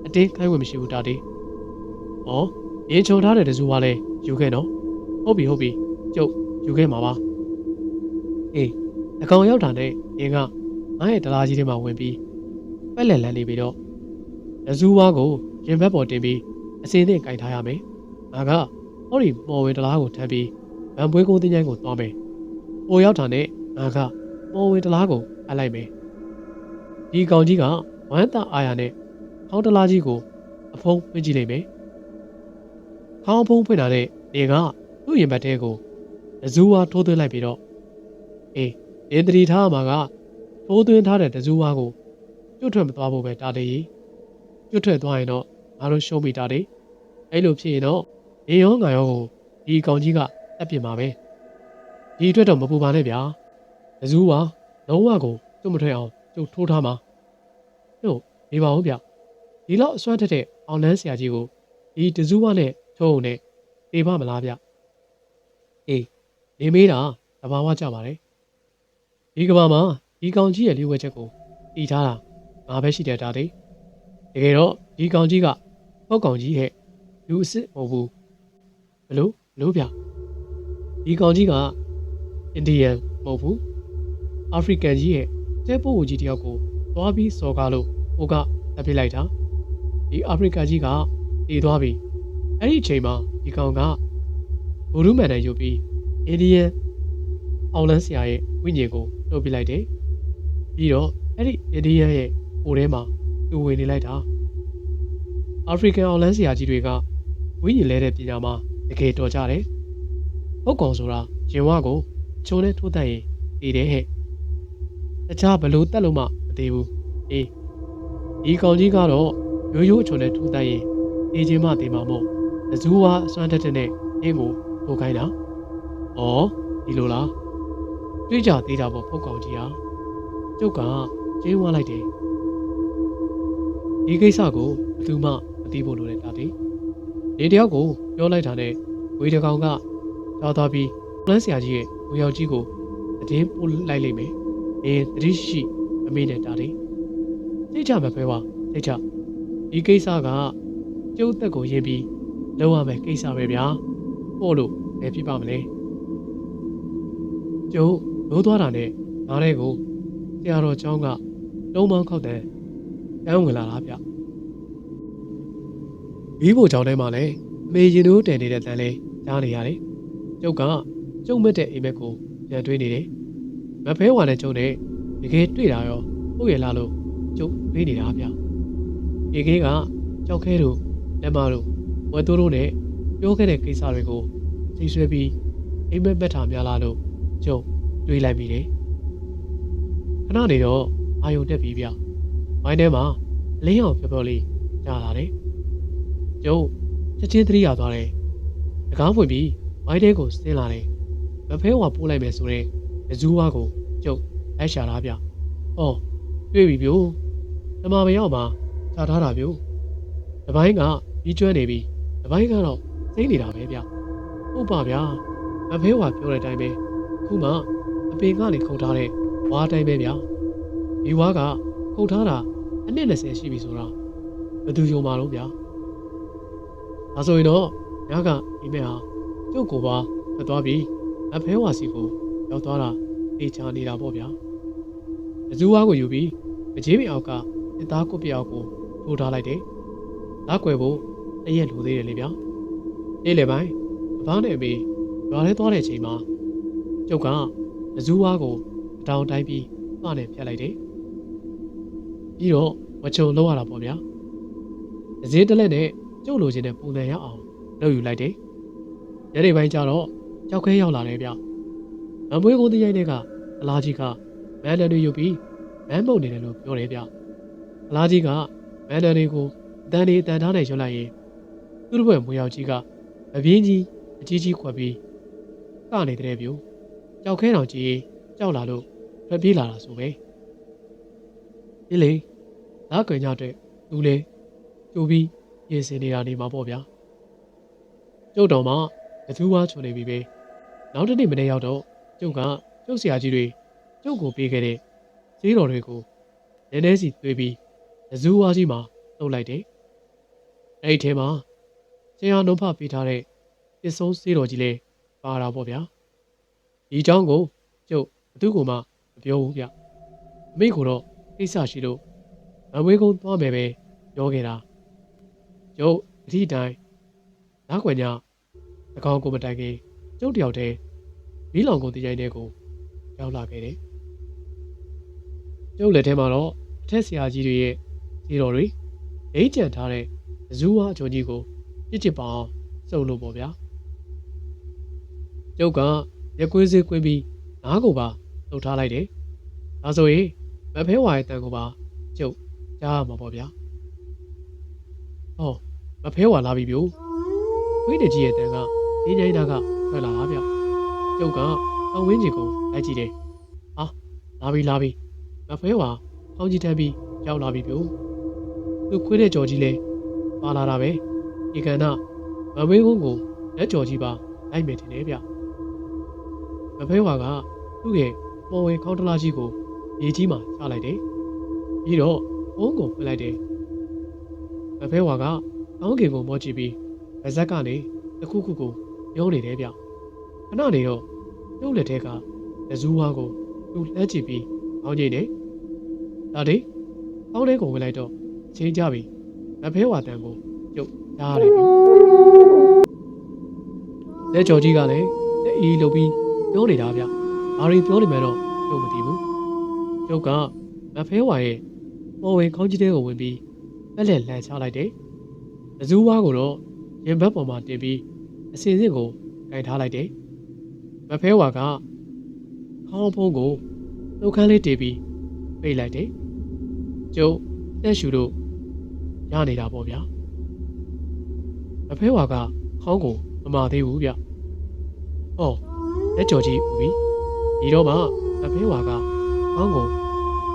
အတင်းခိုင်းဝင်မရှိဘူးတာတည်း။ဩရင်ချုံထားတဲ့တစုကလည်းယူခဲ့နော်။ဟုတ်ပြီကျုပ်ယူခဲ့မှာပါ။အေးအကောင်ရောက်တာနဲ့အင်းကငါရဲ့တလားကြီးထဲမှာဝင်ပြီးပက်လက်လန်းနေပြီးတော့လဇူးဝါကိုရင်ဘက်ပေါ်တင်ပြီးအစင်းနဲ့ကင်ထားရမယ်။ငါကဟောဒီမော်ဝင်တလားကိုထမ်းပြီးဗန်ပွေးကုန်းတင်းချိုင်းကိုသွားမယ်။ပိုရောက်တာနဲ့ငါကမော်ဝင်တလားကိုအပ်လိုက်မယ်။ဒီကောင်ကြီးကဝမ်းသာအားရနဲ့ခေါင်းတလားကြီးကိုအဖုံးဖွင့်ကြည့်လိုက်မယ်။ခေါင်းဖုံးဖွင့်တာနဲ့နေကသူ့ရင်ဘက်ထဲကိုလဇူးဝါထိုးသွင်းလိုက်ပြီးတော့အေးအင်းတရီထားမှာကထိုးသွင်းထားတဲ့တဇူးဝါကိုကျွတ်ထွက်မသွားဖို့ပဲတားတယ်ကျွတ်ထွက်သွားရင်တော့ငါတို့ရှုံးမိတာတယ်အဲ့လိုဖြစ်ရင်တော့နေရောငါရောကိုဒီကောင်ကြီးကတက်ပြစ်မှာပဲဒီအတွက်တော့မပူပါနဲ့ဗျာတဇူးဝါလုံးဝကိုကျွတ်မထွက်အောင်ကျုပ်ထိုးထားမှာတို့နေပါဦးဗျဒီလောက်အစွမ်းထက်တဲ့အောင်လန်းဆရာကြီးကိုဒီတဇူးဝါနဲ့ထုံးုံနဲ့တေးပါမလားဗျအေးနေမေးတာတဘာဝကြပါတယ်ဒီကဘာမှာဒီကောင်ကြီးရဲ့လေးဝဲချက်ကိုတည်ထားတာငါပဲရှိတဲ့တာတည်းတကယ်တော့ဒီကောင်ကြီးကပောက်ကောင်ကြီးဟဲ့လူအစ်စ်မဟုတ်ဘူးဘလို့ဗျဒီကောင်ကြီးကအိန္ဒိယန်မဟုတ်ဘူးအာဖရိကန်ကြီးရဲ့တဲပိုးကြီးတယောက်ကိုသွားပြီးစော်ကားလို့ဟိုကတပ်ပစ်လိုက်တာဒီအာဖရိကန်ကြီးကတည်သွားပြီအဲ့ဒီအချိန်မှာဒီကောင်ကဘူရူမန်နဲ့ယူပြီးအိန္ဒိယန်အောင်လန်းဆရာရဲ့ဝိညာဉ်ကိုလှုပ်ပြလိုက်တယ်ပြီးတော့အဲ့ဒီအိန္ဒိယရဲ့ဟိုထဲမှာသူဝင်နေလိုက်တာအာဖရိကန်အောင်လန်းဆရာကြီးတွေကဝိညာဉ်လဲတဲ့ပညာမှာတကယ်တော်ကြတယ်ဟုတ်ကောင်ဆိုတာရင်ဝါကိုချုံနဲ့ထိုးတတ်ရင်တည်တယ်ဟဲ့တခြားဘလို့တက်လို့မှမသေးဘူးအေးဒီကောင်ကြီးကတော့ရိုးချုံနဲ့ထိုးတတ်ရင်တည်ခြင်းမှတည်မှာမို့တဇူးဝါအစွမ်းတက်တဲ့အင်းကိုထိုးခိုင်းတာဩဒီလိုလားတွေးကြသေးတာပေါ့ဖုတ်ကောင်ကြီးဟာကျုပ်ကကျင်းဝါလိုက်တယ်ဒီကိစ္စကိုဘယ်သူမှမသိဖို့လိုတဲ့တာတည်းနေတယောက်ကိုပြောလိုက်တာနဲ့ဝေတကောင်ကကြောက်သွားပြီးပလန်းဆရာကြီးရဲ့ဝေယောက်ကြီးကိုတည်င်းပို့လိုက်လိမ့်မယ်တတိရှိမမေ့တဲ့တာတည်းသိကြမှာပဲပါသိကြဒီကိစ္စကကျုပ်သက်ကိုရင်းပြီးလုံးဝမယ်ကိစ္စပဲဗျာပို့လို့ဘယ်ဖြစ်ပါမလဲကျုပ်လို့သွားတာနဲ့နားထဲကိုဆရာတော်ကျောင်းကလုံးမောင်းခောက်တဲ့တန်းဝင်လာတာဗျမီးဖို့ကျောင်းထဲမှာလည်းအမေရင်တို့တန်နေတဲ့တန်းလေးကြားနေရတယ်ကျုပ်ကကျုံမဲ့တဲ့အိမ်မက်ကိုပြန်တွေးနေတယ်မဖဲဝါနဲ့ကျုံနဲ့တကယ်တွေ့တာရောဟုတ်ရဲ့လားလို့ကျုပ်တွေးနေတာဗျဒီကေးကကြောက်ခဲတို့လက်မတို့ဝဲတိုးတို့နဲ့ပြောခဲ့တဲ့ကိစ္စတွေကိုသိဆွဲပြီးအိမ်မက်မက်ထားများလားလို့ကျုပ်တွေးလိုက်မိတယ်ခဏနေတော့အာယုံတက်ပြီးဗျဝိုင်းထဲမှာအလင်းအောင်ပြောလေးကြားလာတယ်ကျုပ်ချက်ချင်းသတိရသွားတယ်တကားဖွင့်ပြီးဝိုင်းထဲကိုဆင်းလာတယ်မဖဲဝါပိုးလိုက်မယ်ဆိုတော့ဇူးဝါကိုကျုပ်လိုက်ရှာတာဗျဟော တွေ့ပြီဗျို့ဓမ္မမရောက်မှာခြားထားတာဗျို့တပိုင်းကပြီးကျွမ်းနေပြီတပိုင်းကတော့စိမ့်နေတာပဲဗျဟုတ်ပါဗျာမဖေးဝါပြောတဲ့အတိုင်းပဲအခုမှအပင်ကနေခုတ်ထားတဲ့ဝါးတိုင်းပဲဗျဒီဝါးကခုတ်ထားတာအနည်း20ရှိပြီဆိုတာဘယ်သူယုံမှာတော့ဗျာဒါဆိုရင်တော့ညကဒီမဲ့ဟာကျုပ်ကိုပါထွက်သွားပြီးမဖေးဝါစီကိုရောက်သွားတာအေးချနေတာပေါ့ဗျာအစူးဝါးကိုယူပြီးမကြီးပင်အောက်ကစစ်သားကုတ်ပြောက်ကိုထိုးထားလိုက်တယ်လက်ွယ်ဖို့တရက်လိုသေးတယ်လေဗျာအေးလေပိုင်းအဖားနဲ့အမေရွာထဲသွားတဲ့အချိန်မှာကျုပ်ကအစူးဝါးကိုအတောင်တိုင်းပြီးမှနဲ့ဖြတ်လိုက်တယ်ပြီးတော့မချုံလောက်ရတာပေါ့ဗျာအစင်းတလက်နဲ့ကျုပ်လိုချင်တဲ့ပုံစံရအောင်လုပ်ယူလိုက်တယ်ညနေပိုင်းကျတော့ကြောက်ခဲရောက်လာတယ်ဗျမမွေးကုန်းတရိုက်တဲ့ကအလားကြီးကမန်ဒန်တွေယူပြီးမန်းပုတ်နေတယ်လို့ပြောတယ်ဗျအလားကြီးကမန်ဒန်တွေကိုတန်ထားနဲ့ရွတ်လိုက်ရင်သူ့ဘက်မွေရောက်ကြီးကအပြင်းကြီးအကြီးကြီးခွက်ပြီးကနေတဲ့ဗျကြောက်ခဲတောင်ကြီးကြောက်လာလို့ထွက်ပြေးလာတာဆိုပဲဒီလေလက်ကွယ်ညတဲ့သူလေကျိုးပြီးပြင်ဆင်နေတာနေမှာပေါ့ဗျာကျုပ်တော်မှကသူဝါချုံနေပြီပဲနောက်တစ်နေ့မနေ့ရောက်တော့ကျုပ်ကကျုပ်ဆရာကြီးတွေကျုပ်ကိုပေးခဲ့တဲ့ဈေးတော်တွေကိုနည်းနည်းစီသွေးပြီးကသူဝါကြီးမှာလှုပ်လိုက်တယ်အဲ့ဒီထဲမှာဆရာနှုတ်ဖပေးထားတဲ့ပစ္စည်းဈေးတော်ကြီးလေးပါတာပေါ့ဗျာဒီအကြောင်းကိုကျုပ်ဘသူ့ကိုမှမပြောဘူးဗျအမေကတော့ကိစ္စရှိလို့မဝေးကုန်းသွားမယ်ပဲပြောခဲ့တာကျုပ်အထီးတိုင်းလက်ွယ်ညတကောင်ကိုမတိုင်ခင်ကျုပ်တယောက်တည်းမီးလောင်ကုန်တရားတဲ့ကိုရောက်လာခဲ့တယ်ကျုပ်လက်ထဲမှာတော့အထက်ဆရာကြီးတွေရဲ့ဈေးတော်တွေဒိတ်ကြံထားတဲ့ဇူးဝါအချိုကြီးကိုပြစ်ချစ်ပါအောင်စုပ်လို့ပေါ့ဗျာကျုပ်ကရက်ကွေးစေးကွင်းပြီးငါးကိုပါလှုပ်ထားလိုက်တယ်ဒါဆိုရင်မဖဲဝါရဲ့တန်ကိုပါကျုပ်ကြားရမှာပေါ့ဗျာဟောမဖဲဝါလာပြီဗျို့ဝိနေကြီးရဲ့တန်ကငင်းငိုင်းတာကထွက်လာတာဗျကျုပ်ကအဝင်းကြီးကိုလိုက်ကြည့်တယ်ဟာလာပြီမဖဲဝါခေါင်းကြီးထမ်းပြီးရောက်လာပြီဗျို့သူခွေးတဲ့ကြော်ကြီးလဲပါလာတာပဲဒီကဏ္ဍမဝေးကုန်းကိုလက်ကြော်ကြီးပါလိုက်မယ်ထင်တယ်ဗျမဖဲဝါကသူ့ရဲ့မော်ဝင်ခေါင်းတလားကြီးကိုရေကြီးမှချလိုက်တယ်ပြီးတော့ဝုန်းကိုဖွင့်လိုက်တယ်မဖဲဝါကကောင်းကင်ကိုမော့ကြည့်ပြီးဗဇက်ကနေတစ်ခုခုကိုပြောနေတယ်ဗျခဏနေတော့ကျုပ်လက်ထဲကလက်ဇူးဝါးကိုသူ့လှမ်းကြည့်ပြီးအောင်းကြည့်တယ်ဒါတည်းအောင်းလေးကိုဝင်လိုက်တော့ချင်းကြပြီမဖဲဝါတန်ကိုကျုပ်ကြားရတယ်ဗျလက်ကြော်ကြီးကလည်းလက်အီးလုပ်ပြီးပြောနေတာဗျဘာတွေပြောနေမှတော့ကျုပ်မသိဘူးကျုပ်ကမဖဲဝါရဲ့ပေါ်ဝင်ခေါင်းကြီးတဲကိုဝင်ပြီးလက်လက်လှမ်းချလိုက်တယ်လက်ဇူးဝါးကိုတော့ရင်ဘက်ပေါ်မှာတင်ပြီးအစင်စစ်ကိုကင်ထားလိုက်တယ်မဖဲဝါကခေါင်းဖုံးကိုနှုတ်ခမ်းလေးတေးပြီးပိတ်လိုက်တယ်ကျုပ်တက်ရှူတို့ရနေတာပေါ့ဗျာမဖဲဝါကခေါင်းကိုမမာသေးဘူးဗျဟောလက်ကြော်ကြီးဦးပြီဒီတော့မှမဖဲဝါကခေါင်းကို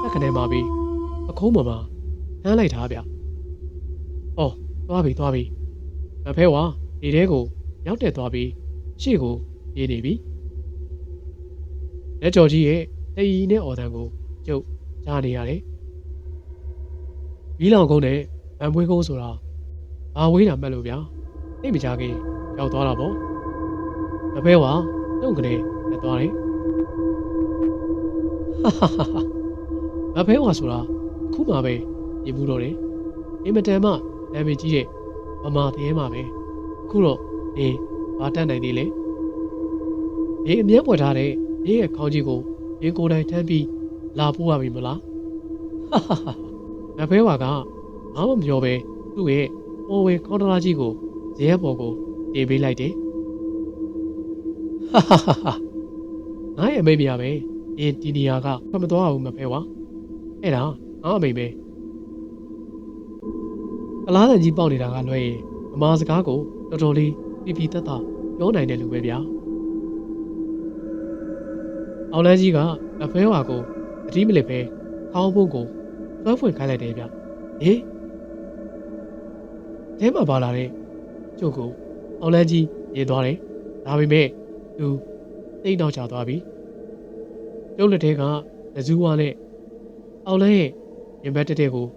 တက်ခနဲမှာပြီးအခုံးပေါ်မှာထမ်းလိုက်တာဗျဟောသွားပြီမဖဲဝါဒီထဲကိုရောက်တက်သွားပြီးရှေ့ကိုပြေးနေပြီလက်ကြော်ကြီးရဲ့တရီနဲ့အော်တန်ကိုကျုပ်ကြားနေရတယ်မီးလောင်ကုန်းနဲ့ဗန်ပွေးကုန်းဆိုတာဘာဝေးတာမှတ်လို့ဗျာသိမကြခင်ရောက်သွားတာပေါ့မဖဲဝါနှုတ်ကနေလက်သွားတယ်မဖဲဝါဆိုတာအခုမှပဲမြင်မှုတော့တယ်အင်မတန်မှနာမည်ကြီးတဲ့မမသေးမှာပဲအခုတော့ဘာတတ်နိုင်သေးလဲဒီအမြဲပွက်ထားတဲ့ဒီရဲ့ခေါင်းကြီးကိုဒီကိုယ်တိုင်ထမ်းပြီးလာပို့ရပြီမလားမဖဲဝါကဘာမှမပြောပဲသူ့ရဲ့ပေါ်ဝဲခေါင်းတလားကြီးကိုဇဲပေါ်ကိုတင်ပေးလိုက်တယ်ငါရဲ့အမိတ်မရပဲဒီနေရာကဖတ်မသွားဘူးမဖဲဝါအဲ့ဒါငါအမိတ်ပဲအလားတန်ကြီးပေါက်နေတာကလွဲရင်အမားစကားကိုတော်တော်လေးပြပြတတ်တာပြောနိုင်တယ်လို့ပဲဗျာအောင်လန်းကြီးကမဖဲဝါကိုအတိမလစ်ပဲခေါင်းဖုံးကို သွားဖွင့်ခိုင်းလိုက်တယ်ဗျဟေးထဲမှာပါလာတဲ့ကျုပ်ကိုအောင်လန်းကြီးမြင်သွားတယ်ဒါပေမဲ့သူတိတ်တော့ချသွားပြီကျုပ်လက်ထဲကတစူးဝါနဲ့အောင်လန်းရဲ့ရင်ဘတ်တက်တဲ့ကို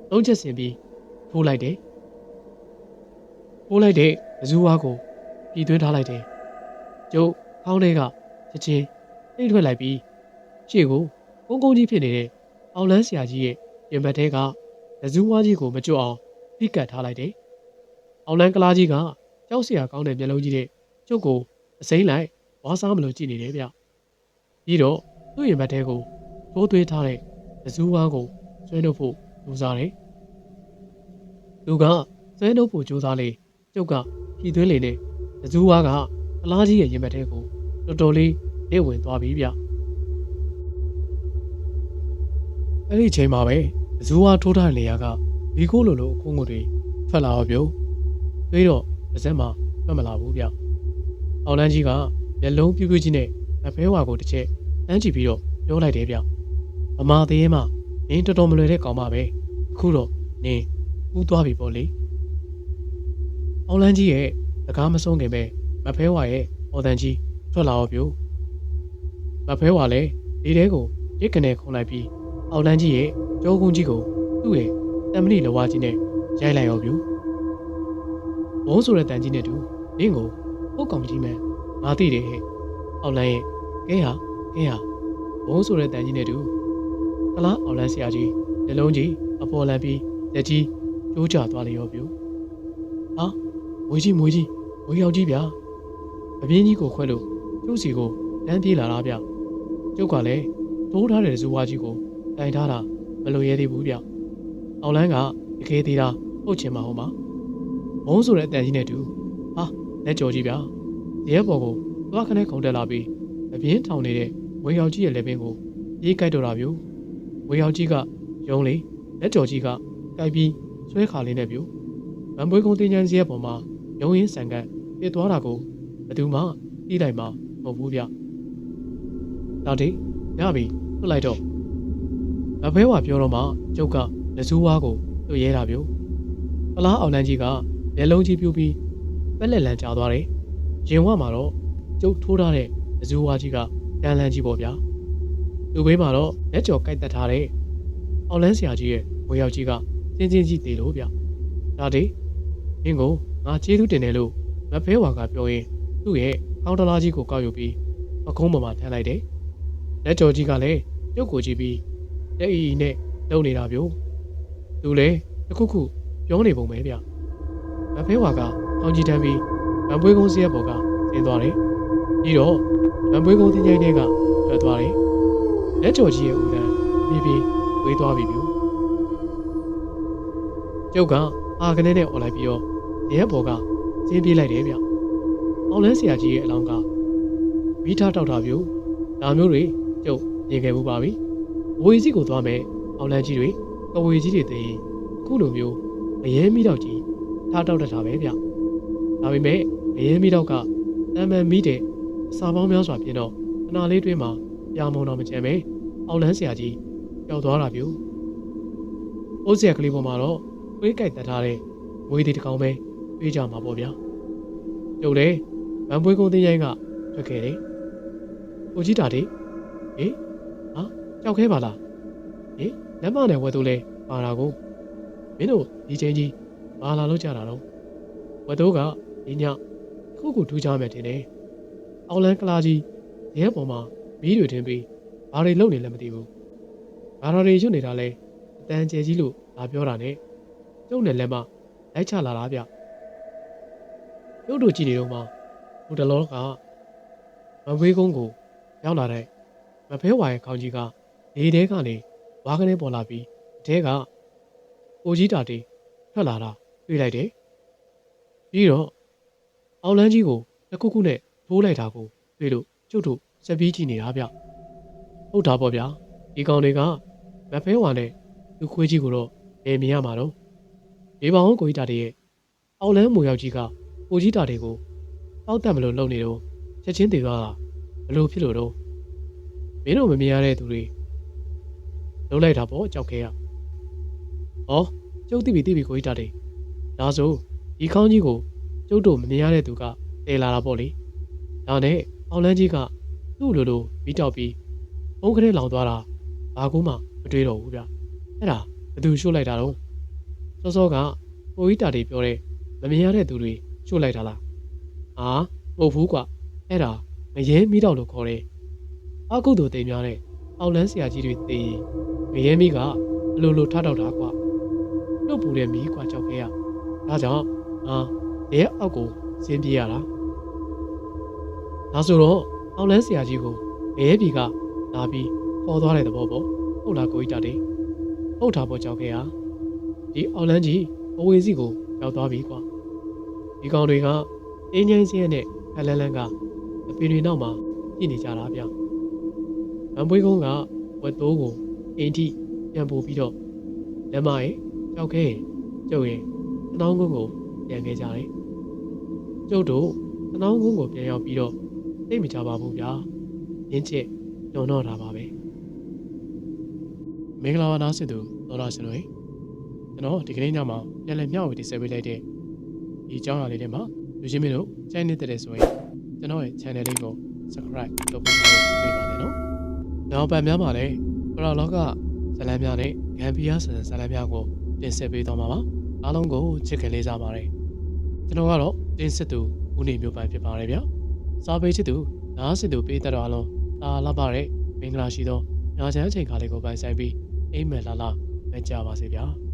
သုံးချက်ဆင်ပြီးထိုးလိုက်တယ်ထိုးလိုက်တဲ့တစူးဝါကိုပြည်သွင်းထားလိုက်တယ်ကျုပ်ခေါင်းထဲကချက်ချင်းနှိမ့်ထွက်လိုက်ပြီးရှေ့ကိုကုန်းကုန်းကြီးဖြစ်နေတဲ့အောင်လန်းဆရာကြီးရဲ့ရင်ဘတ်ထဲကတစူးဝါကြီးကိုမကြွအောင်ဖိကတ်ထားလိုက်တယ်အောင်လန်းကလားကြီးကကြောက်စရာကောင်းတဲ့မျက်လုံးကြီးနဲ့ကျုပ်ကိုအစိမ့်လိုက်ဝါးစားမလို့ကြည့်နေတယ်ဗျပြီးတော့သူ့ရင်ဘတ်ထဲကိုထိုးသွင်းထားတဲ့တစူးဝါကိုဆွဲနှုတ်ဖို့ကြိုးစားတယ်သူကဆွဲနှုတ်ဖို့ကြိုးစားလေကျုပ်ကဖြီးသွင်းလေနဲ့တစူးဝါကကလားကြီးရဲ့ရင်ဘတ်ထဲကိုတော်တော်လေးနေဝင်သွားပြီဗျအဲ့ဒီချိန်မှာပဲတစူးဝါထိုးထားတဲ့နေရာကဘီကိုလိုလိုအခုံးကိုတွေထွက်လာတော့ပြုံးပြီးတော့ပါဇက်မှာထွက်မလာဘူးဗျအောင်လန်းကြီးကမျက်လုံးပြူးပြူးကြီးနဲ့အဖဲဝါကိုတစ်ချက်တန်းကြည့်ပြီးတော့ပြောလိုက်တယ်ဗျမမသေးရင်မှနင်းတော်တော်မလွယ်တဲ့ကောင်မပဲအခုတော့နင်းဦးသွားပြီပေါ့လေအောင်လန်းကြီးရဲ့စကားမဆုံးခင်ပဲမဖဲဝါရဲ့အော်တန်ကြီးထွက်လာတော့ပြုံးမဖဲဝါလည်းဒီတဲကိုရစ်ကနေခုန်လိုက်ပြီးအောင်လန်းကြီးရဲ့ကြောကုန်းကြီးကိုသူ့ရဲ့တမဏိလဝါကြီးနဲ့ရိုက်လိုက်ရောပြုံးဘုံဆိုတဲ့တန်ကြီးနဲ့တူနင်းကိုဟုတ်ကောင်ကြီးမှန်ငါသိတယ်ဟဲ့အောင်လန်းရဲ့ကဲဟာဘုံဆိုတဲ့တန်ကြီးနဲ့တူကလားအောင်လန်းဆရာကြီးနှလုံးကြီးအပေါ်လန်ပြီးလက်ကြီးကျိုးကျသွားလေရောပြုဟာမွေးရောက်ကြီးဗျာအပြင်းကြီးကိုခွဲလို့ကျုပ်စီကိုတန်းပြေးလာတာဗျကျုပ်ကလည်းထိုးထားတဲ့ဇူဝါကြီးကိုတိုင်ထားတာမလိုရဲသေးဘူးဗျအောင်လန်းကတကယ်သေးတာဟုတ်ချင်မှာဟုတ်မှာဘုံဆိုတဲ့အတန်ကြီးနဲ့တူဟာလက်ကြော်ကြီးဗျာရဲဘော်ကိုသွားခနဲ့ခုန်တက်လာပြီးအပြင်းထောင်နေတဲ့ဝေရောက်ကြီးရဲ့လက်ပင်ကိုပြေးကြိုက်တော့တာမျိုးဝေရောက်ကြီးကယုံလေလက်ကြော်ကြီးကကြိုက်ပြီးဆွဲခါလေးနဲ့ပြူဗန်ပွေးကုန်းတင်ချမ်းစီရဲ့ပေါ်မှာယုံရင်းဆန်ကန်ပြစ်သွားတာကိုဘယ်သူမှသိလိုက်မှာမဟုတ်ဘူးဗျတော်တယ်ရပြီထွက်လိုက်တော့မဖဲဝါပြောတော့မှကျုပ်ကလက်စူးဝါးကိုတွေ့ရဲတာပြူကလားအောင်လန်းကြီးကမျက်လုံးကြီးပြူပြီးပက်လက်လန်ကျသွားတယ်ရင်ဝမှာတော့ကျုပ်ထိုးထားတဲ့လက်စူးဝါးကြီးကတန်းလန်းကြီးပေါ့ဗျာသူ့ဘေးမှာတော့လက်ကြော်ကိုက်တက်ထားတဲ့အောင်လန်းဆရာကြီးရဲ့ဝေရောက်ကြီးကချင်းချင်းကြီးတည်လို့ဗျဒါတည်းမင်းကိုငါကျေးဇူးတင်တယ်လို့မဖဲဝါကပြောရင်သူ့ရဲ့ကောင်းတလားကြီးကိုကောက်ယူပြီးပကုံးပေါ်မှာထမ်းလိုက်တယ်လက်ကြော်ကြီးကလည်းကျုပ်ကိုကြည့်ပြီးလက်အီနဲ့လုံနေတာပြို့သူလည်းတစ်ခုခုပြောနေပုံပဲဗျမဖဲဝါကကောင်းကြီးတန်းပြီးဗန်ပွေးကုန်းစီးရဲ့ပေါ်ကဆင်းသွားတယ်ပြီးတော့ဗန်ပွေးကုန်းတင်းကျိုင်းတွေကထွက်သွားတယ်လက်ကြော်ကြီးရဲ့ဦးတန်းပြီးဝေးသွားပြီပြို့ကျုပ်ကအာကနေနဲ့អော်လိုက်ပြီးတော့ရဲဘော်ကဆင်းပြေးလိုက်တယ်ဗျအောင်လန်းဆရာကြီးရဲ့အလောင်းကမိထားတောက်တာပြို့ဒါမျိုးတွေကျုပ်မြင်ခဲ့မှုပါပြီဝေစီကိုသွားမယ်အောင်လန်းကြီးတွေကဝေကြီးတွေသိရင်အခုလိုမျိုးအရဲမိတော့ကြီးထားတောက်တတ်တာပဲဗျဒါပေမဲ့အရဲမိတော့ကတမ်းမှန်မိတဲ့အစာပေါင်းများစွာပြင်တော့ခဏလေးတွင်းမှာပြာမုံတော့မကျန်ပဲအောင်လန်းဆရာကြီးပျောက်သွားတာပြို့အိုးဆရာကလေးပေါ်မှာတော့ဝေးကြိုက်တတ်ထားတဲ့ဝေးသေးတစ်ကောင်ပဲပြေးကြမှာပေါ့ဗျာကျုပ်လည်းဗန်ပွေးကုန်းတင်းရိုင်းကထွက်ခဲ့တယ်ကိုကြီးတာတိဟေးဟာကြောက်ခဲပါလားဟေးလက်မနဲ့ဝဲသူလဲပါတာကိုမင်းတို့ဒီချိန်ကြီးဘာလာလို့ကြတာတော့ဝဲသူကဒီညခုခုထူးခြားမယ်ထင်တယ်အောင်လန်းကလာကြီးရဲပေါ်မှာမီးတွေထင်းပြီးဘာတွေလုပ်နေလဲမသိဘူးဘာတော်တွေရွတ်နေတာလဲအတန်ကျဲကြီးလို့လာပြောတာနဲ့ကျုပ်နဲ့လက်မလိုက်ချလာတာဗျကျုပ်တို့ကြည့်နေတော့မှဟိုတလောကမဝေးကုန်းကိုရောက်လာတဲ့မဖဲဝါရဲ့ခေါင်းကြီးကနေတဲကနေဝါကနေပေါ်လာပြီးအထဲကကိုကြီးတာတေးထွက်လာတာတွေ့လိုက်တယ်ပြီးတော့အောင်လန်းကြီးကိုတစ်ခုခုနဲ့ထိုးလိုက်တာကိုတွေ့လို့ကျုပ်တို့စက်ပြီးကြည့်နေတာဗျဟုတ်တာပေါ့ဗျာဒီကောင်တွေကမဖဲဝါနဲ့လူခွေးကြီးကိုတော့နေမြင်ရမှာတော့ဒီပေါင်းကိုကြီးတာတေးရဲ့အောင်လန်းမူရောက်ကြီးကကိုကြီးတာတေးကိုတောက်တက်မလို့လုံနေတော့ချက်ချင်းတည်သွားတာဘလို့ဖြစ်လို့တော့မင်းတို့မမြင်ရတဲ့သူတွေလုံးလိုက်တာပေါ့ကြောက်ခဲရ ဟောကျုပ်သိပြီကိုကြီးတာတေဒါဆိုဒီခေါင်းကြီးကိုကျုပ်တို့မမြင်ရတဲ့သူကတည်လာတာပေါ့လေဒါနဲ့အောင်လန်းကြီးကသူ့လိုမိတောက်ပြီးဘုံကလေးလောင်သွားတာဘာကူမှမတွေးတော့ဘူးဗျအဲ့ဒါဘယ်သူရှို့လိုက်တာတော့စောကကိုကြီးတာတေပြောတဲ့မမြင်ရတဲ့သူတွေရှို့လိုက်တာလားဟာမဟုတ်ဘူးကွာအဲ့ဒါငရဲမိတောက်လို့ခေါ်တယ်အကုသို့တိမ်များတဲ့အောင်လန်းဆရာကြီးတွေသိရင်ငရဲမိကအလိုထထောက်တာကွာနှုတ်ပူတဲ့မိကွာကြောက်ခဲ့ရဒါကြောင့်ရဲအောက်ကိုဆင်းပြေးရတာဒါဆိုတော့အောင်လန်းဆရာကြီးကိုရဲပြည်ကလာပြီးခေါ်သွားတဲ့သဘောပေါ့ဟုတ်လားကိုကြီးတာတေဟုတ်တာပေါ့ကြောက်ခဲ့ရဒီအောင်လန်းကြီးဘဝေစီကိုရောက်သွားပြီကွာဒီကောင်တွေကအင်းငိုင်းစင်းနဲ့ခက်လန်းလန်းကအပင်တွေနောက်မှာပြည့်နေကြတာဗျ။ဗန်ပွေးကုန်းကဝက်တိုးကိုအင်းထိပြန်ပို့ပြီးတော့လက်မရဲ့ကြောက်ခဲကျုပ်ရဲ့တနောင်းကုန်းကိုပြန်ခဲ့ကြတယ်။ကျုပ်တို့တနောင်းကုန်းကိုပြန်ရောက်ပြီးတော့သိမကြပါဘူးဗျာ။ရင်းချစ်လွန်တော့တာပါပဲ။မင်္ဂလာပါနားဆင်သူတော်တော်ရှင်တို့ကျွန်တော်ဒီကနေ့ညမှာပြန်လည်မျှဝေတင်ဆက်ပေးလိုက်တဲ့ဒီအကြောင်းအရာလေးတွေမှာလူချင်းမင်းတို့ကြိုက်နေတဲ့ဆိုရင်ကျွန်တော်ရဲ့ channel လေးကို subscribe လုပ်ပေးပါနော်။နောက်ပတ်များမှာလည်းပရောလောကဇလံများနဲ့ဂမ်ဘီယာဇလံများကိုတင်ဆက်ပေးသွားမှာပါ။အားလုံးကိုချစ်ခင်လေးစားပါတယ်။ကျွန်တော်ကတော့တင်ဆက်သူဦးနေမျိုးပိုင်ဖြစ်ပါတယ်ဗျာ။စာပေချစ်သူနားဆင်သူပေးသက်တော်အားလုံးတာလာပါတဲ့မင်္ဂလာရှိသောညချမ်းအချိန်ခါလေးကိုပိုင်ဆိုင်ပြီးအိမ်မက်လာမကြပါစေဗျာ။